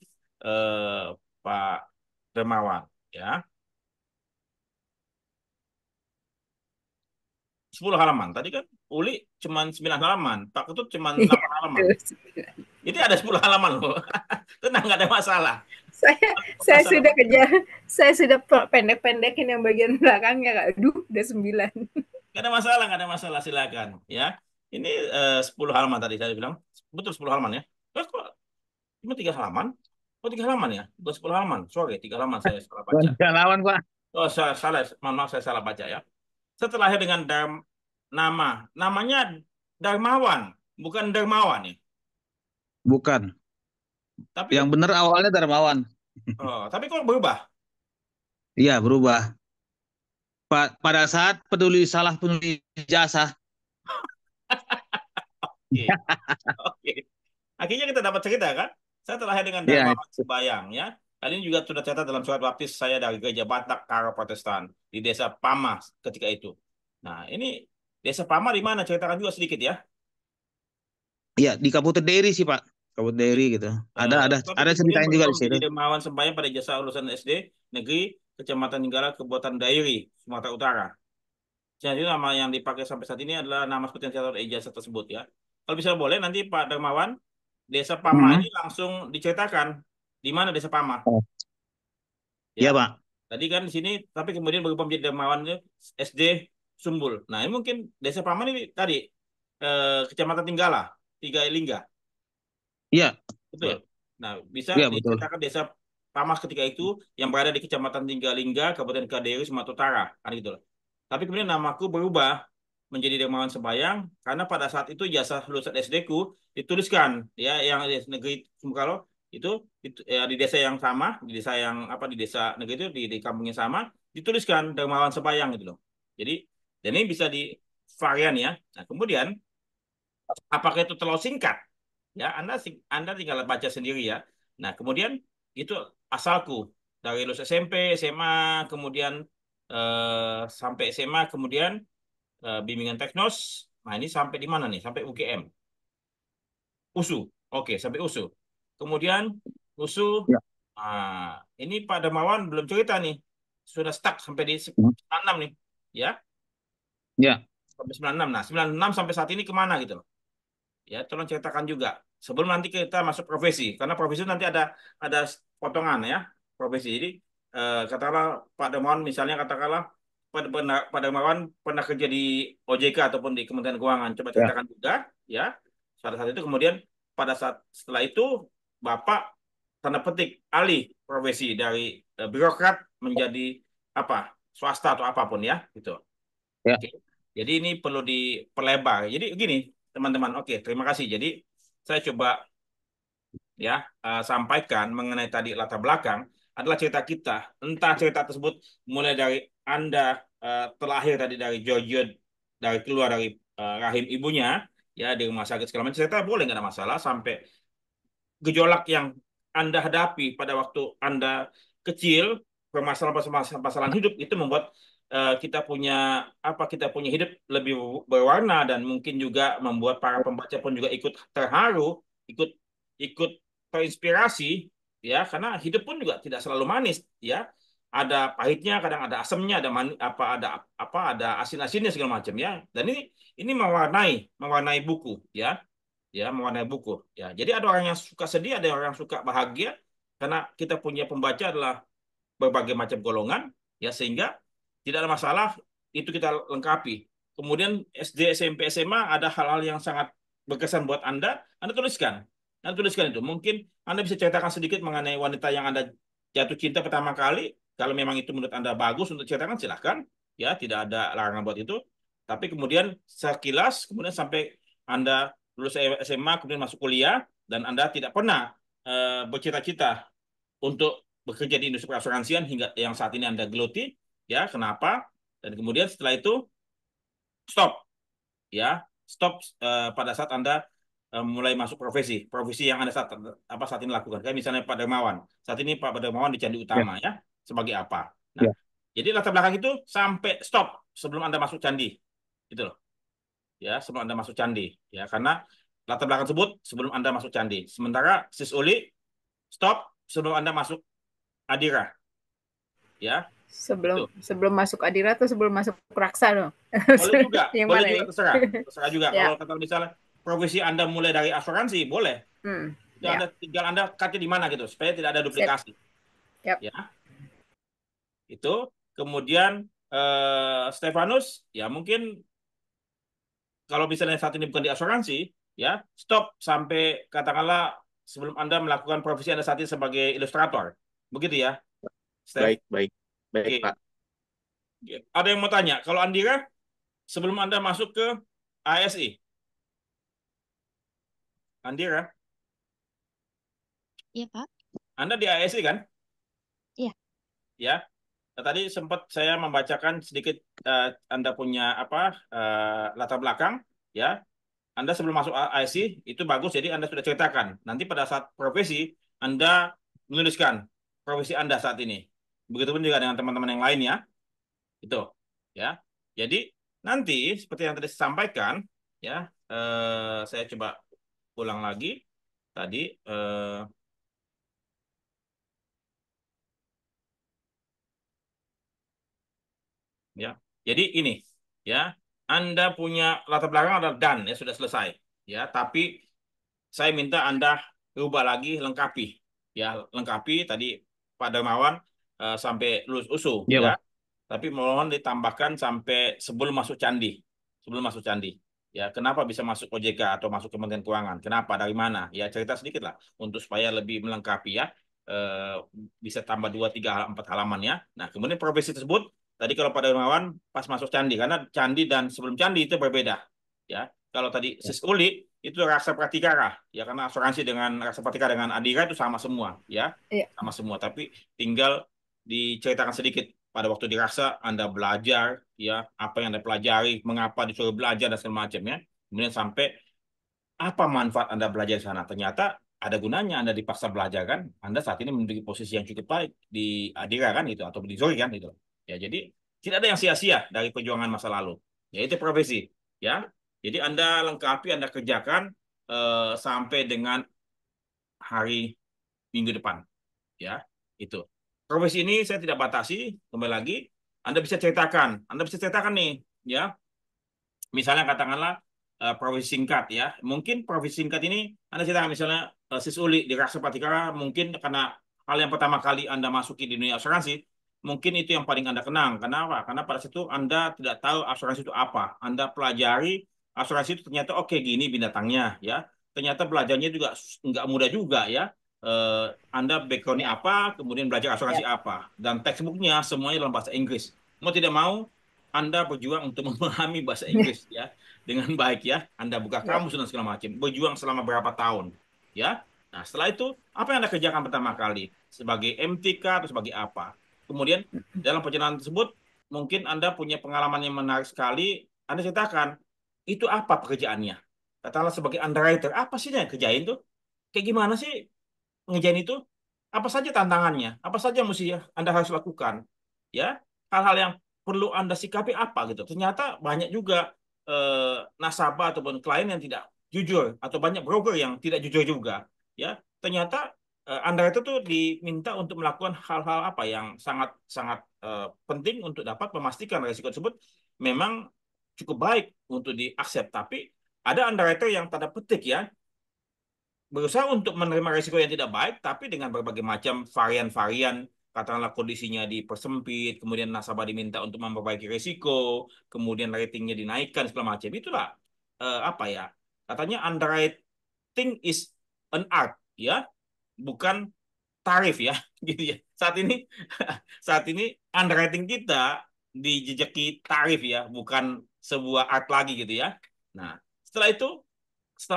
Pak Dermawan ya. 10 halaman. Tadi kan Uli cuma 9 halaman, Pak Ketut cuma 8 Iya, halaman. betul. Ini ada 10 halaman loh. Tenang, nggak ada masalah. Saya sudah kejar, saya sudah pendek-pendekin yang bagian belakangnya, Kak. Aduh, udah 9. Nggak ada masalah, silakan ya. Ini 10 halaman tadi saya bilang. Betul 10 halaman ya. Kok cuma 3 halaman? Oh, 3 halaman ya? Bukan 10 halaman. Sorry, 3 halaman saya salah baca. Bukan lawan, Pak. Oh, salah. Mohon maaf, saya salah baca ya. Setelahnya dengan namanya Darmawan, bukan Dermawan ya. Bukan. Tapi Yang benar awalnya Darmawan. tapi kok berubah? Iya, berubah. Pada saat salah penulis ijazah. Oke. Oke. Akhirnya kita dapat cerita kan? Saya terlahir dengan Iya, Darmawan Sembayang ya. Kali ini juga sudah catat dalam surat baptis saya dari gereja Batak Karo Protestan di desa Pama ketika itu. Nah, ini desa Pama di mana? Ceritakan juga sedikit ya. iya di Kabupaten Deri sih, Pak. Kabupaten Deri gitu. Tapi Ada kemudian ceritanya juga berubah di situ. menjadi Dermawan Sembayang pada jasa lulusan SD negeri Kecamatan Ninggala Kabupaten Dairi Sumatera Utara. Jadi nama yang dipakai sampai saat ini adalah nama seperti yang saya tahu di ijazah tersebut ya. Kalau bisa boleh nanti Pak Dermawan, desa Pama ini langsung diceritakan di mana desa Pama. Oh. Ya. Iya, Pak. Tadi kan di sini, tapi kemudian berubah menjadi Dermawan SD Sumbul. Nah, ini mungkin desa Pama ini tadi Kecamatan Tiga Lingga. Iya. Betul. Nah, bisa Iya, betul. diceritakan desa Pamas ketika itu yang berada di Kecamatan Lingga, Kabupaten Kediri, Sumatera Utara. Kan gitu loh. Tapi kemudian namaku berubah menjadi Dermawan Sembayang karena pada saat itu jasa lulusan SD ku dituliskan ya yang di negeri Sumberkalo itu ya, di desa yang sama, di desa yang di desa negeri itu di kampung yang sama dituliskan Dermawan Sembayang gitu loh. Jadi dan ini bisa di varian ya. Nah, kemudian apakah itu terlalu singkat? Ya, Anda tinggal baca sendiri ya. Nah, kemudian itu asalku dari lulus SMP, SMA, kemudian sampai SMA, kemudian bimbingan teknos. Nah, ini sampai di mana nih? Sampai UGM. USU. Oke, sampai USU. Kemudian USU. Ya. Nah, ini Pak Darmawan belum cerita nih. Sudah stuck sampai di 96 nih. Ya. Ya. Sampai 96. Nah, 96 sampai saat ini kemana gitu loh. Ya, tolong ceritakan juga. Sebelum nanti kita masuk profesi. Karena profesi nanti ada potongan ya. Profesi. Jadi, katakanlah Pak Darmawan misalnya katakanlah Pak Darmawan pernah kerja di OJK ataupun di Kementerian Keuangan. Coba ceritakan juga ya. Pada saat itu kemudian pada saat setelah itu Bapak tanda petik alih profesi dari birokrat menjadi apa swasta atau apapun ya gitu. Ya. Oke. Jadi ini perlu diperlebar. Jadi gini teman-teman. Oke, terima kasih. Jadi saya coba ya sampaikan mengenai tadi latar belakang adalah cerita kita. Entah cerita tersebut mulai dari Anda terlahir tadi dari Georgia, dari keluar dari rahim ibunya ya di rumah sakit segala macam cerita boleh nggak ada masalah sampai gejolak yang Anda hadapi pada waktu Anda kecil, permasalahan-permasalahan hidup itu membuat kita punya hidup lebih berwarna dan mungkin juga membuat para pembaca pun juga ikut terharu, ikut ikut terinspirasi ya karena hidup pun juga tidak selalu manis ya. Ada pahitnya, kadang ada asamnya, ada asin-asinnya segala macam ya. Dan ini mewarnai buku ya mewarnai buku ya jadi ada orang yang suka sedih ada orang yang suka bahagia karena kita punya pembaca adalah berbagai macam golongan ya sehingga tidak ada masalah itu kita lengkapi kemudian SD SMP SMA ada hal-hal yang sangat berkesan buat Anda tuliskan itu mungkin Anda bisa ceritakan sedikit mengenai wanita yang Anda jatuh cinta pertama kali kalau memang itu menurut Anda bagus untuk ceritakan silahkan ya tidak ada larangan buat itu tapi kemudian sekilas kemudian sampai Anda lulus SMA kemudian masuk kuliah dan Anda tidak pernah bercita-cita untuk bekerja di industri perasuransian hingga yang saat ini Anda geluti ya kenapa dan kemudian setelah itu stop ya stop pada saat Anda mulai masuk profesi yang Anda saat ini lakukan kayak misalnya Pak Dermawan saat ini Pak Dermawan di Candi Ya. Utama ya sebagai apa nah Ya. jadi latar belakang itu sampai stop sebelum Anda masuk candi gitu loh ya sebelum Anda masuk candi ya karena latar belakang tersebut sebelum Anda masuk candi sementara Sis Uli stop sebelum Anda masuk Adira ya itu Sebelum masuk Adira atau sebelum masuk Raksa dong? Yang boleh mana juga nih? terserah juga Ya. kalau kata misalnya profesi Anda mulai dari asuransi boleh itu Ya. tinggal Anda cutnya di mana gitu supaya tidak ada Sip. duplikasi Yap. ya itu kemudian Stefanus ya mungkin kalau misalnya saat ini bukan di asuransi, ya stop sampai katakanlah sebelum Anda melakukan profesi Anda saat ini sebagai ilustrator. Begitu ya, Steph? Baik, baik. Baik, Oke. Pak. Ada yang mau tanya? Kalau Andira, sebelum Anda masuk ke ASI? Andira, Iya, Pak. Anda di ASI kan? Iya. Ya. Nah, tadi sempat saya membacakan sedikit Anda punya latar belakang, ya. Anda sebelum masuk ASI itu bagus, jadi Anda sudah ceritakan. Nanti pada saat profesi, Anda menuliskan profesi Anda saat ini. Begitupun juga dengan teman-teman yang lain ya. Itu, ya. Jadi nanti seperti yang tadi saya sampaikan, ya, saya coba ulang lagi tadi. Ya, jadi ini, ya, Anda punya latar belakang adalah dan ya sudah selesai, ya. Tapi saya minta Anda rubah lagi, lengkapi. Ya, lengkapi tadi Pak Darmawan sampai lulus USU, Iya, ya. Pak. Tapi mohon ditambahkan sampai sebelum masuk candi. Sebelum masuk candi. Ya, kenapa bisa masuk OJK atau masuk Kementerian Keuangan? Kenapa? Dari mana? Ya, cerita sedikit lah untuk supaya lebih melengkapi ya. Eh, bisa tambah 2, 3, 4 halaman ya. Nah, kemudian profesi tersebut tadi kalau Pak Darmawan pas masuk candi karena candi dan sebelum candi itu berbeda. Ya, kalau tadi Sis Uli itu rasa pratikara ya karena asuransi dengan rasa pratikara dengan Adira itu sama semua ya Iya. sama semua tapi tinggal diceritakan sedikit pada waktu dirasa Anda belajar ya apa yang Anda pelajari mengapa disuruh belajar dan segala macam ya kemudian sampai apa manfaat Anda belajar di sana ternyata ada gunanya Anda dipaksa belajar kan Anda saat ini memiliki posisi yang cukup baik di Adira kan gitu atau di Zoe kan gitu ya jadi tidak ada yang sia-sia dari perjuangan masa lalu ya itu profesi ya jadi Anda lengkapi, Anda kerjakan sampai dengan hari minggu depan. Ya, itu. Profesi ini saya tidak batasi, kembali lagi. Anda bisa ceritakan nih, ya. Misalnya katakanlah profesi singkat, ya. Mungkin profesi singkat ini Anda ceritakan misalnya Sis Uli di Raksa Pratikara, mungkin karena hal yang pertama kali Anda masuki di dunia asuransi, mungkin itu yang paling Anda kenang. Kenapa? Karena pada situ Anda tidak tahu asuransi itu apa. Anda pelajari asuransi itu ternyata oke gini binatangnya ya. Ternyata belajarnya juga nggak mudah juga ya. Anda backgroundnya Ya, apa, kemudian belajar asuransi ya, apa, dan textbooknya semuanya dalam bahasa Inggris. Mau tidak mau, Anda berjuang untuk memahami bahasa Inggris ya dengan baik ya. Anda buka ya. kamus dan segala macam. Berjuang selama berapa tahun ya. Nah, setelah itu apa yang Anda kerjakan pertama kali sebagai MTK atau sebagai apa? Kemudian dalam perjalanan tersebut mungkin Anda punya pengalaman yang menarik sekali. Anda ceritakan itu apa pekerjaannya. Katakanlah sebagai underwriter, apa sih yang kerjain tuh? Kayak gimana sih ngerjain itu? Apa saja tantangannya? Apa saja yang mesti Anda harus lakukan? Ya, hal-hal yang perlu Anda sikapi apa gitu. Ternyata banyak juga nasabah ataupun klien yang tidak jujur atau banyak broker yang tidak jujur juga. Ya, ternyata Anda itu tuh diminta untuk melakukan hal-hal apa yang sangat sangat penting untuk dapat memastikan risiko tersebut memang cukup baik untuk diaksep. Tapi ada underwriter yang tanda petik ya berusaha untuk menerima risiko yang tidak baik, tapi dengan berbagai macam varian-varian, katakanlah kondisinya dipersempit, kemudian nasabah diminta untuk memperbaiki risiko, kemudian ratingnya dinaikkan segala macam. Itulah apa ya? Katanya underwriting is an art, ya, bukan tarif ya, gitu ya. Saat ini underwriting kita dijejaki tarif ya, bukan sebuah art lagi gitu ya. Nah, setelah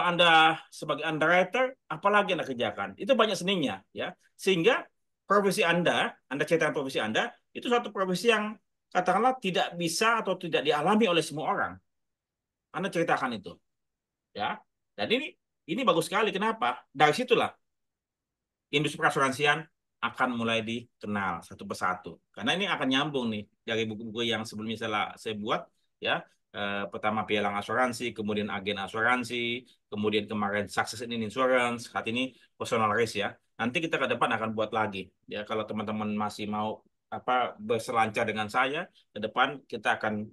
Anda sebagai underwriter, apalagi Anda kerjakan? Itu banyak seninya, ya. Sehingga Anda ceritakan profesi Anda, itu suatu profesi yang katakanlah tidak bisa atau tidak dialami oleh semua orang. Anda ceritakan itu, ya. Dan ini bagus sekali. Kenapa? Dari situlah industri perasuransian akan mulai dikenal satu persatu. Karena ini akan nyambung nih dari buku-buku yang sebelumnya saya buat ya. Pertama pialang asuransi, kemudian agen asuransi, kemudian kemarin success in insurance, saat ini personal risk ya. Nanti kita ke depan akan buat lagi ya. Kalau teman-teman masih mau berselancar dengan saya, ke depan kita akan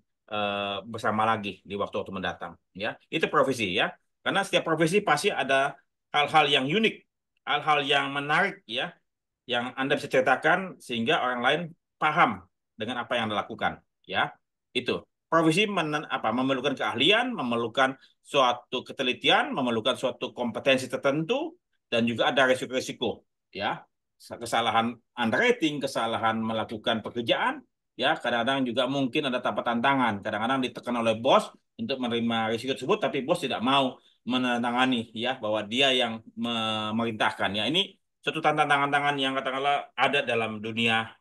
bersama lagi di waktu-waktu mendatang ya. Itu profesi ya. Karena setiap profesi pasti ada hal-hal yang unik, hal-hal yang menarik ya, yang Anda bisa ceritakan sehingga orang lain paham dengan apa yang Anda lakukan ya. Itu profesi memerlukan keahlian, memerlukan suatu ketelitian, memerlukan suatu kompetensi tertentu, dan juga ada risiko-risiko ya. Kesalahan underwriting, kesalahan melakukan pekerjaan ya, kadang-kadang juga mungkin ada tantangan, kadang-kadang ditekan oleh bos untuk menerima risiko tersebut, tapi bos tidak mau menandatangani ya bahwa dia yang memerintahkan ya. Ini suatu tantangan-tantangan yang katakanlah ada dalam dunia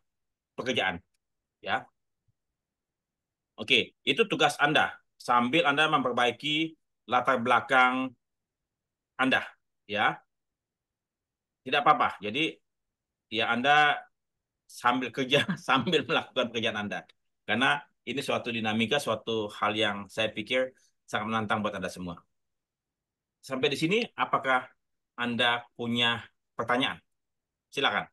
pekerjaan ya. Oke, itu tugas Anda sambil Anda memperbaiki latar belakang Anda ya. Tidak apa-apa. Jadi ya Anda sambil kerja sambil melakukan pekerjaan Anda. Karena ini suatu dinamika, suatu hal yang saya pikir sangat menantang buat Anda semua. Sampai di sini apakah Anda punya pertanyaan? Silakan.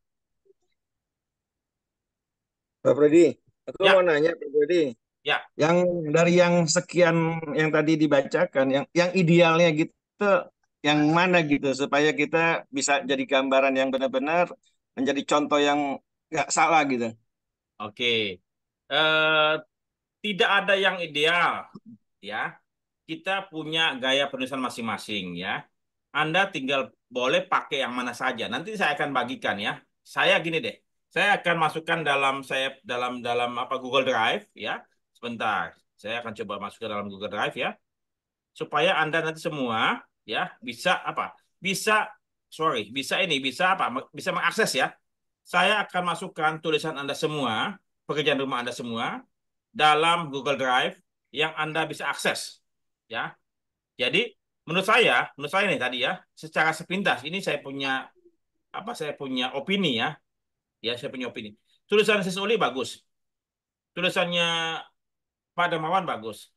Pak Freddy, aku mau Ya, nanya Pak Freddy, ya. yang dari yang sekian yang tadi dibacakan, yang idealnya gitu, yang mana gitu supaya kita bisa jadi gambaran yang benar-benar menjadi contoh yang nggak salah gitu. Oke. Eh, Tidak ada yang ideal, ya. Kita punya gaya penulisan masing-masing, ya. Anda tinggal boleh pakai yang mana saja. Nanti saya akan bagikan, ya. Saya gini deh. Saya akan masukkan dalam dalam apa Google Drive, ya. Sebentar. Saya akan coba masuk ke dalam Google Drive, ya, supaya Anda nanti semua, ya, bisa apa? Bisa apa? Bisa mengakses, ya. Saya akan masukkan tulisan Anda semua, pekerjaan rumah Anda semua dalam Google Drive yang Anda bisa akses. Ya. Jadi menurut saya nih tadi ya, secara sepintas ini saya punya opini ya. Ya, saya punya opini. Tulisan Sis Uli bagus. Tulisannya Pak Dermawan bagus,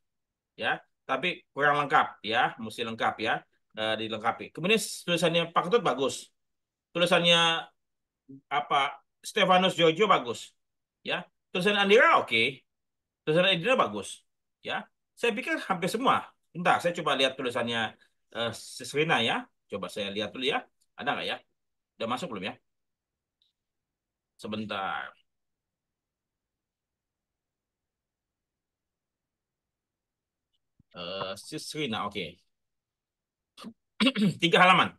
ya. Tapi kurang lengkap ya, mesti lengkap ya, dilengkapi. Kemudian tulisannya Pak Ketut bagus. Tulisannya apa Stefanus Jojo bagus. Ya. Tulisan Andira oke. Tulisan Edina bagus. Ya, saya pikir hampir semua. Bentar, saya coba lihat tulisannya Sisrina ya. Coba saya lihat dulu ya. Ada nggak ya? Udah masuk belum ya? Sebentar. Sisrina, oke. 3 halaman.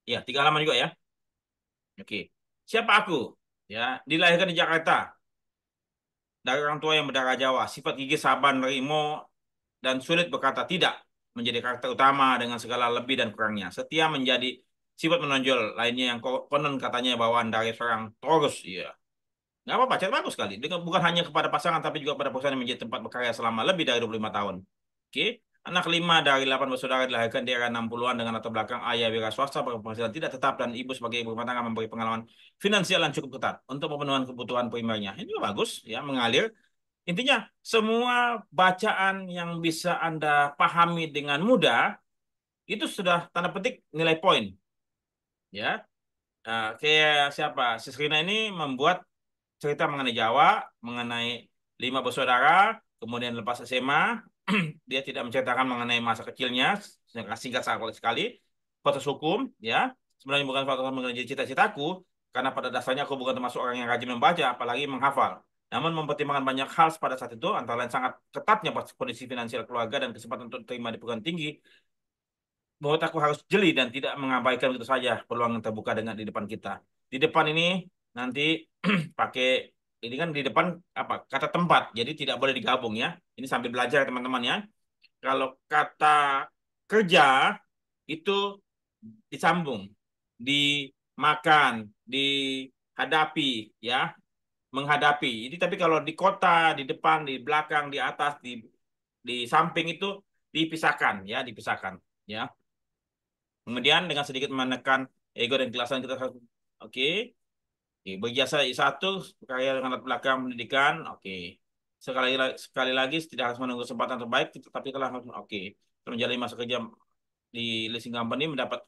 Ya, 3 halaman juga ya. Oke. Siapa aku? Ya, dilahirkan di Jakarta dari orang tua yang berdarah Jawa, sifat gigih, sabar, nerimo, dan sulit berkata tidak menjadi karakter utama dengan segala lebih dan kurangnya. Setia menjadi sifat menonjol lainnya yang konon katanya bawaan dari seorang Taurus. Iya. Nggak apa-apa, chat bagus sekali. Bukan hanya kepada pasangan, tapi juga pada perusahaan yang menjadi tempat berkarya selama lebih dari 25 tahun. Oke. Anak kelima dari 8 bersaudara dilahirkan di era 60-an dengan latar belakang ayah wira swasta berpenghasilan tidak tetap dan ibu sebagai ibu rumah tangga memberi pengalaman finansial yang cukup ketat untuk pemenuhan kebutuhan primernya. Ini juga bagus, ya, mengalir. Intinya, semua bacaan yang bisa Anda pahami dengan mudah, itu sudah tanda petik nilai poin. Ya, kayak siapa? Sisrina ini membuat cerita mengenai Jawa, mengenai 5 bersaudara, kemudian lepas SMA, dia tidak menceritakan mengenai masa kecilnya, singkat sekali, proses hukum, ya, sebenarnya bukan faktor mengenai cita-citaku, karena pada dasarnya aku bukan termasuk orang yang rajin membaca, apalagi menghafal. Namun mempertimbangkan banyak hal pada saat itu, antara lain sangat ketatnya kondisi finansial keluarga dan kesempatan untuk terima di perguruan tinggi, bahwa aku harus jeli dan tidak mengabaikan begitu saja peluang yang terbuka dengan di depan kita. Di depan ini nanti pakai ini kan di depan apa kata tempat, jadi tidak boleh digabung ya. Ini sambil belajar teman-teman ya. Kalau kata kerja itu disambung, dimakan, dihadapi ya, menghadapi. Jadi tapi kalau di kota, di depan, di belakang, di atas, di samping itu dipisahkan ya, dipisahkan ya. Kemudian dengan sedikit menekan ego dan keikhlasan kita harus oke. Oke, berjasa satu kaya dengan latar belakang pendidikan, oke. Sekali lagi tidak harus menunggu kesempatan terbaik, tapi telah oke. Menjalani masa kerja di leasing company mendapat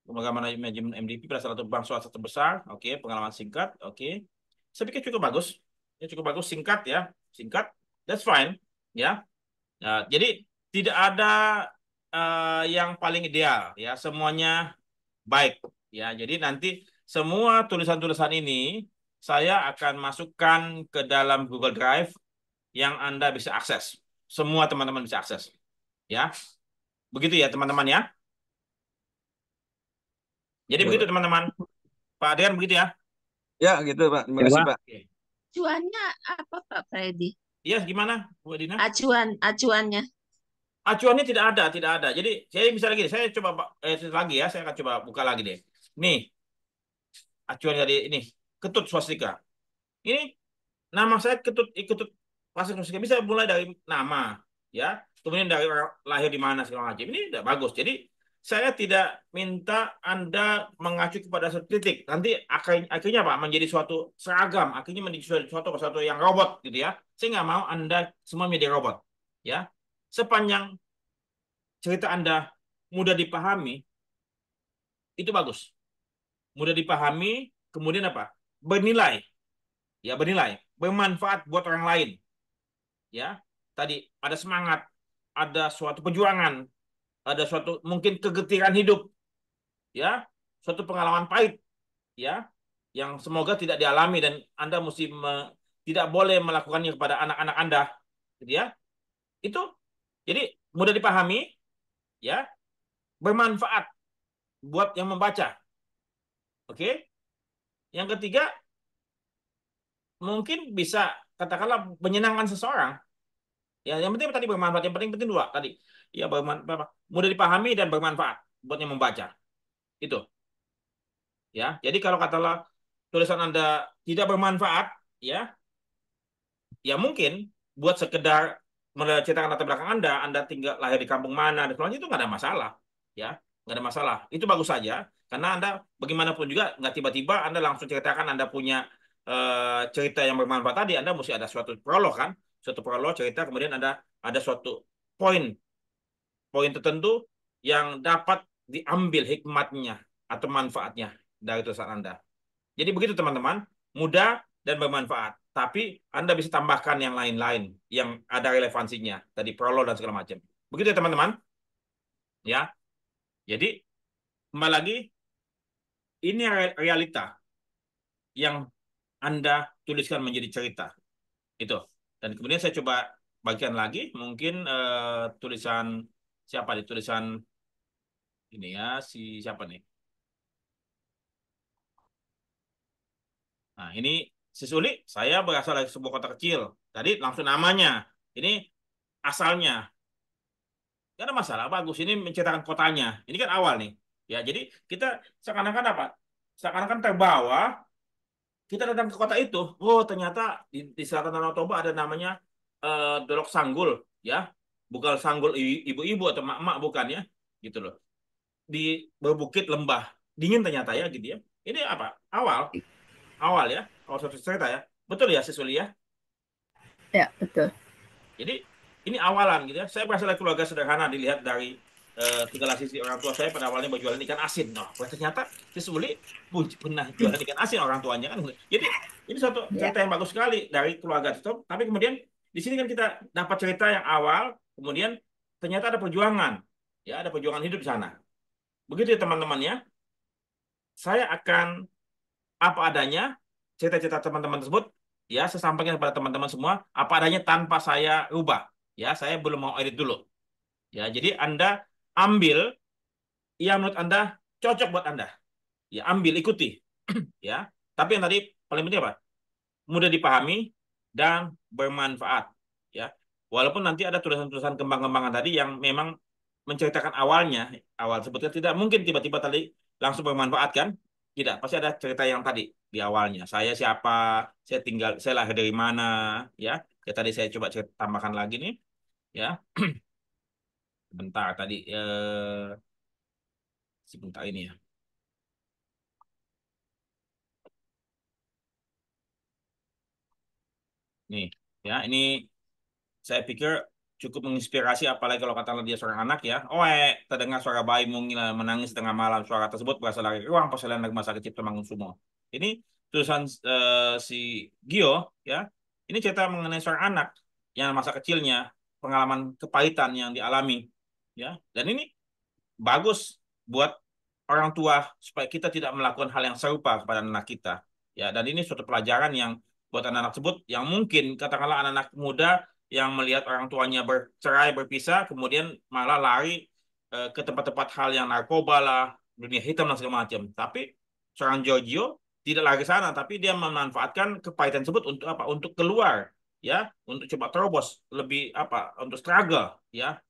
pengalaman manajemen MDP pada salah satu bank swasta terbesar, oke. Pengalaman singkat, oke. Saya pikir cukup bagus, ya cukup bagus singkat ya, singkat, that's fine, ya. Nah, jadi tidak ada yang paling ideal ya, semuanya baik ya. Jadi nanti semua tulisan-tulisan ini saya akan masukkan ke dalam Google Drive yang Anda bisa akses. Semua teman-teman bisa akses ya. Begitu ya teman-teman ya. Jadi Ya, begitu Pak. teman-teman. Pak Adrian begitu ya. Ya, gitu, Pak. Terima Ya, kasih, Pak. Pak. Oke. Acuannya apa Pak Freddy? Iya gimana Bu Dina? Acuannya. Acuannya tidak ada, tidak ada. Jadi saya bisa lagi, saya coba lagi ya, saya akan coba buka lagi deh. Nih, acuan dari ini Ketut Swastika. Ini nama saya Ketut Swastika bisa mulai dari nama ya, kemudian dari lahir di mana segala macam. Ini udah bagus. Jadi saya tidak minta Anda mengacu kepada satu titik. Nanti akhirnya Pak menjadi suatu seragam, akhirnya menjadi suatu yang robot gitu ya. Saya nggak mau Anda semua menjadi robot ya. Sepanjang cerita Anda mudah dipahami, itu bagus. Mudah dipahami, kemudian apa? Bernilai, ya bernilai, bermanfaat buat orang lain, ya. Tadi ada semangat, ada suatu perjuangan, ada suatu mungkin kegetiran hidup, ya, suatu pengalaman pahit, ya, yang semoga tidak dialami dan Anda mesti tidak boleh melakukannya kepada anak-anak Anda, gitu ya. Itu jadi mudah dipahami, ya, bermanfaat buat yang membaca. Oke. Yang ketiga, mungkin bisa katakanlah menyenangkan seseorang. Ya, yang penting tadi bermanfaat. Yang penting penting dua tadi. Ya, bermanfaat, mudah dipahami dan bermanfaat buat yang membaca. Itu. Ya. Jadi kalau katakanlah tulisan Anda tidak bermanfaat, ya, ya mungkin buat sekedar menceritakan latar belakang Anda tinggal lahir di kampung mana dan sebagainya itu nggak ada masalah. Ya, nggak ada masalah. Itu bagus saja karena Anda bagaimanapun juga nggak tiba-tiba Anda langsung ceritakan Anda punya cerita yang bermanfaat tadi. Anda mesti ada suatu prolog kan, suatu prolog cerita kemudian ada suatu poin poin tertentu yang dapat diambil hikmatnya atau manfaatnya dari tulisan Anda. Jadi begitu teman-teman, mudah dan bermanfaat. Tapi Anda bisa tambahkan yang lain-lain yang ada relevansinya. Tadi prolog dan segala macam. Begitu ya teman-teman. Ya. Jadi kembali lagi, ini realita yang Anda tuliskan menjadi cerita. Itu. Dan kemudian saya coba bagikan lagi. Mungkin tulisan siapa nih? Tulisan ini ya, si siapa nih? Nah, ini si Suli, saya berasal dari sebuah kota kecil. Tadi langsung namanya. Ini asalnya. Gak ada masalah, bagus. Ini menceritakan kotanya. Ini kan awal nih. Ya, jadi kita seakan-akan apa? Seakan-akan terbawa, kita datang ke kota itu. Oh, ternyata di selatan Danau Toba ada namanya Dolok Sanggul, ya. Bukan sanggul ibu-ibu atau mak-mak, bukan ya. Gitu loh. Di berbukit lembah. Dingin ternyata ya, gitu ya. Ini apa? Awal ya. Awal suatu cerita ya. Betul ya, Sisuli ya? Ya, betul. Jadi ini awalan gitu ya. Saya berasal dari keluarga sederhana dilihat dari segala sisi. Orang tua saya pada awalnya berjualan ikan asin. Nah, ternyata si Suli pernah jualan ikan asin orang tuanya kan. Jadi ini suatu Ya, cerita yang bagus sekali dari keluarga itu. Tapi kemudian di sini kan kita dapat cerita yang awal, kemudian ternyata ada perjuangan. Ya, ada perjuangan hidup di sana. Begitu ya teman-teman ya. Saya akan apa adanya cerita-cerita teman-teman tersebut ya saya sampaikan kepada teman-teman semua apa adanya tanpa saya rubah ya saya belum mau edit dulu ya jadi Anda ambil yang menurut Anda cocok buat Anda ya ambil ikuti ya tapi yang tadi paling penting apa mudah dipahami dan bermanfaat ya walaupun nanti ada tulisan-tulisan kembang-kembangan tadi yang memang menceritakan awal sebetulnya tidak mungkin tiba-tiba tadi langsung bermanfaat kan tidak pasti ada cerita yang tadi di awalnya saya siapa saya lahir dari mana ya ya tadi saya coba tambahkan lagi nih ya bentar tadi sebentar ini ya nih ya ini saya pikir cukup menginspirasi apalagi kalau katakanlah dia seorang anak ya. Oh, terdengar suara bayi menangis tengah malam. Suara tersebut berasal dari ruang persalinan Rumah Sakit Cipto Mangunkusumo. Ini tulisan si Gio ya. Ini cerita mengenai seorang anak yang masa kecilnya pengalaman kepahitan yang dialami ya. Dan ini bagus buat orang tua supaya kita tidak melakukan hal yang serupa kepada anak kita. Ya, dan ini suatu pelajaran yang buat anak-anak tersebut yang mungkin katakanlah anak-anak muda yang melihat orang tuanya bercerai, berpisah, kemudian malah lari ke tempat-tempat hal yang narkoba lah, dunia hitam dan segala macam. Tapi seorang Giorgio tidak lari ke sana, tapi dia memanfaatkan kepahitan tersebut untuk apa? Untuk keluar, ya, untuk coba terobos lebih apa? Untuk struggle, ya,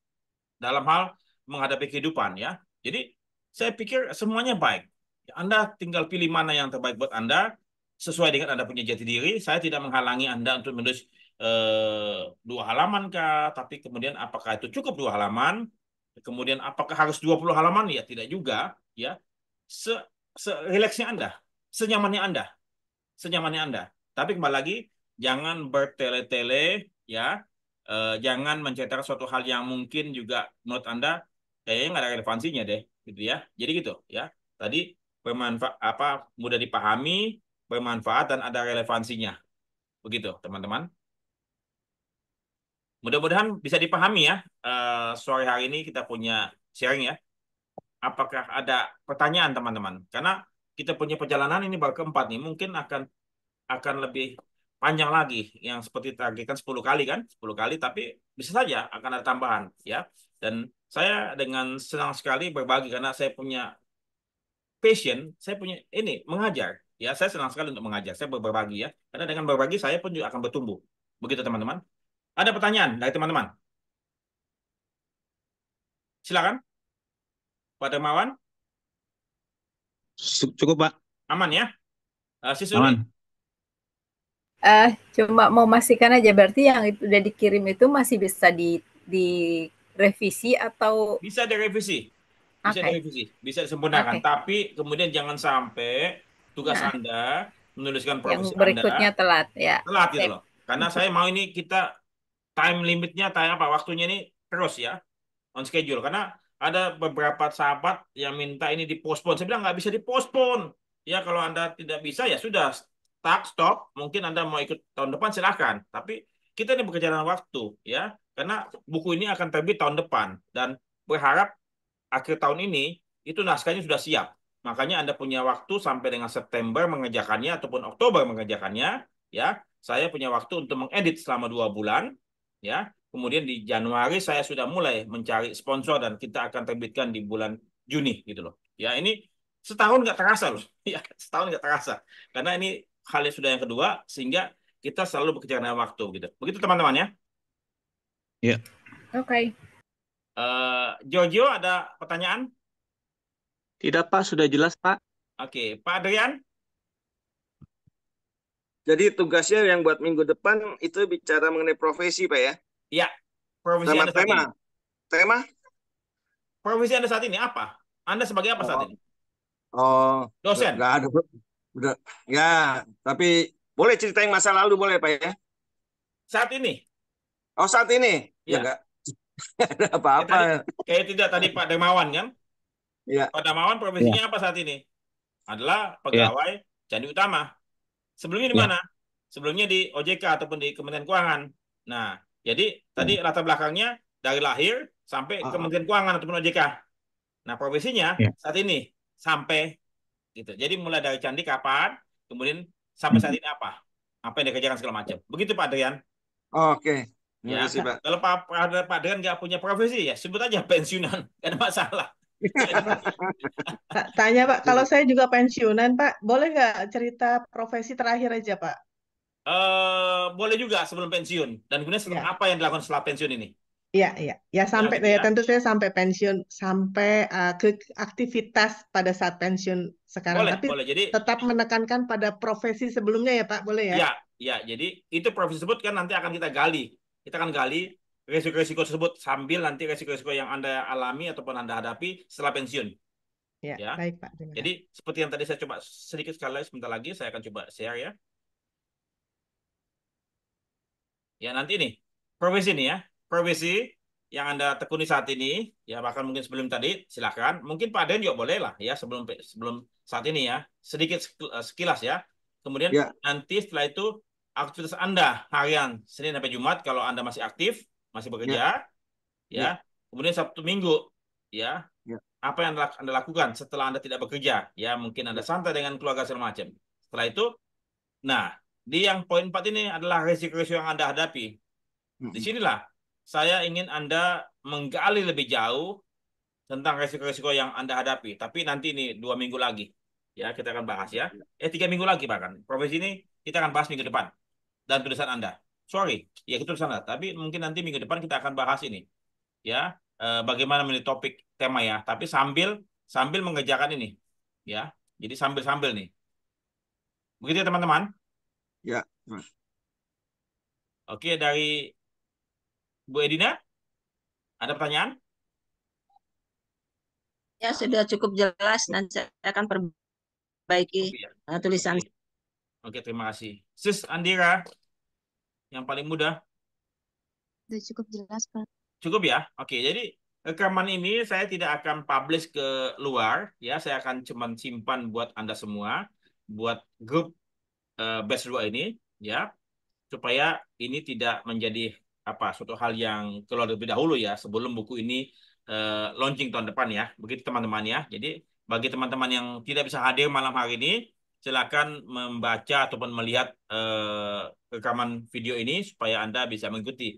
dalam hal menghadapi kehidupan ya. Jadi saya pikir semuanya baik. Anda tinggal pilih mana yang terbaik buat Anda sesuai dengan Anda punya jati diri. Saya tidak menghalangi Anda untuk menulis 2 halaman kah, tapi kemudian apakah itu cukup 2 halaman? Kemudian apakah harus 20 halaman? Ya tidak juga ya. Se Rileksnya Anda, senyamannya Anda, senyamannya Anda. Tapi kembali lagi jangan bertele-tele ya jangan menceritakan suatu hal yang mungkin juga menurut Anda kayaknya nggak ada relevansinya deh, gitu ya. Jadi gitu ya. Tadi bermanfaat apa mudah dipahami, bermanfaat dan ada relevansinya. Begitu, teman-teman. Mudah-mudahan bisa dipahami ya. Sore hari ini kita punya sharing ya. Apakah ada pertanyaan teman-teman? Karena kita punya perjalanan ini baru keempat nih, mungkin akan lebih panjang lagi yang seperti targetkan 10 kali kan 10 kali tapi bisa saja akan ada tambahan ya dan saya dengan senang sekali berbagi karena saya punya passion saya punya ini mengajar ya saya senang sekali untuk mengajar saya berbagi ya karena dengan berbagi saya pun juga akan bertumbuh begitu teman-teman ada pertanyaan dari teman-teman silakan Pak Dermawan Cukup, Pak. aman ya si Suli Aman. Cuma mau memastikan aja berarti yang itu udah dikirim itu masih bisa direvisi atau bisa direvisi bisa Oke. direvisi bisa disempurnakan Oke. tapi kemudian jangan sampai tugas Nah, Anda menuliskan yang profesi berikutnya Anda telat ya. telat gitu Sip. loh. Karena saya mau ini kita time limitnya, time apa waktunya ini terus ya on schedule. Karena ada beberapa sahabat yang minta ini dipospon. Saya bilang nggak bisa dipospon. Ya kalau Anda tidak bisa ya sudah stop. Mungkin Anda mau ikut tahun depan silakan. Tapi kita ini bekerja dalam waktu ya. Karena buku ini akan terbit tahun depan dan berharap akhir tahun ini itu naskahnya sudah siap. Makanya Anda punya waktu sampai dengan September mengerjakannya ataupun Oktober mengerjakannya, ya. Saya punya waktu untuk mengedit selama 2 bulan, ya. Kemudian di Januari saya sudah mulai mencari sponsor dan kita akan terbitkan di bulan Juni gitu loh. Ya ini setahun nggak terasa loh, ya setahun nggak terasa karena ini hal yang sudah yang kedua, sehingga kita selalu bekerja dengan waktu gitu. Begitu teman-teman ya. Ya. Oke. Jojo ada pertanyaan? Tidak, Pak. Sudah jelas, Pak. Oke, Pak Adrian? Jadi tugasnya yang buat minggu depan itu bicara mengenai profesi, Pak ya. Ya, profesi Sama Anda saat ini. Tema? Profesi Anda saat ini apa? Anda sebagai apa saat ini? Oh, Dosen? nggak ada. Udah, ya, tapi boleh ceritain masa lalu boleh, Pak ya? Saat ini? Oh, saat ini? Ya, Ya. nggak ada apa-apa. Kayak tidak tadi Pak Dermawan kan? Ya. Pak Dermawan profesinya apa saat ini? Adalah pegawai Candi Utama. Sebelumnya di Ya. mana? Sebelumnya di OJK ataupun di Kementerian Keuangan. Nah, jadi tadi latar belakangnya dari lahir sampai Kementerian Keuangan ataupun OJK. Nah, profesinya saat ini sampai gitu. Jadi mulai dari Candi kapan, kemudian sampai saat ini apa? Apa yang dikerjakan segala macam. Begitu Pak Adrian. Oke. Terima Ya, kasih, Pak. kalau Pak Adrian nggak punya profesi ya sebut aja pensiunan, nggak ada masalah. Tanya Pak, kalau saya juga pensiunan Pak, boleh nggak cerita profesi terakhir aja Pak? Boleh juga sebelum pensiun. Dan kemudian apa yang dilakukan setelah pensiun ini? Iya. Ya sampai gitu ya. tentu saya sampai pensiun, sampai ke aktivitas pada saat pensiun sekarang. Boleh, Tapi boleh. Jadi tetap menekankan pada profesi sebelumnya ya Pak, boleh ya? Ya. Jadi itu profesi tersebut kan nanti akan kita gali. Kita akan gali resiko-resiko tersebut sambil nanti resiko-resiko yang Anda alami ataupun Anda hadapi setelah pensiun. Ya. Baik Pak. Jadi seperti yang tadi saya coba sedikit sekali sebentar lagi saya akan coba share ya. Ya nanti nih profesi nih ya, profesi yang Anda tekuni saat ini ya, bahkan mungkin sebelum tadi silakan. Mungkin Pak Den juga boleh lah ya sebelum saat ini ya, sedikit sekilas ya. Kemudian nanti setelah itu aktivitas Anda harian Senin sampai Jumat kalau Anda masih aktif, masih bekerja ya. Kemudian Sabtu Minggu ya. Apa yang Anda lakukan setelah Anda tidak bekerja? Ya, mungkin Anda santai dengan keluarga segala macam. Setelah itu, nah, di yang poin 4 ini adalah resiko-resiko yang Anda hadapi. Disinilah saya ingin Anda menggali lebih jauh tentang resiko-resiko yang Anda hadapi. Tapi nanti ini 2 minggu lagi. Ya, kita akan bahas ya. 3 minggu lagi bahkan. Profesi ini kita akan bahas minggu depan. Dan tulisan Anda. Sorry, ya itu tulisan Anda. Tapi mungkin nanti minggu depan kita akan bahas ini. Ya, bagaimana menjadi topik tema ya. Tapi sambil mengerjakan ini. Ya, jadi sambil nih. Begitu ya teman-teman? Ya. Oke, dari Bu Edina, ada pertanyaan? Ya, sudah cukup jelas. Nanti saya akan perbaiki tulisan. Oke, terima kasih. Sis Andira, yang paling muda. Sudah cukup jelas, Pak. Cukup ya? Oke, jadi rekaman ini saya tidak akan publish ke luar. Ya, saya akan cuman simpan buat Anda semua. Buat grup batch 2 ini. Ya, supaya ini tidak menjadi suatu hal yang keluar terlebih dahulu ya sebelum buku ini launching tahun depan ya. Begitu teman-teman ya. Jadi bagi teman-teman yang tidak bisa hadir malam hari ini, silakan membaca ataupun melihat rekaman video ini supaya Anda bisa mengikuti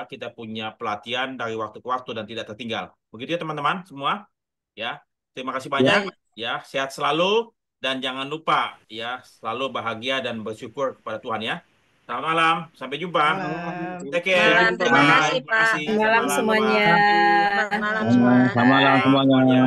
kita punya pelatihan dari waktu ke waktu dan tidak tertinggal. Begitu ya teman-teman semua. Ya, terima kasih banyak. Ya, sehat selalu dan jangan lupa ya selalu bahagia dan bersyukur kepada Tuhan ya. Selamat malam, sampai jumpa. Take care. Terima kasih Pak. Malam semuanya. Selamat malam semuanya. Selamat malam semuanya.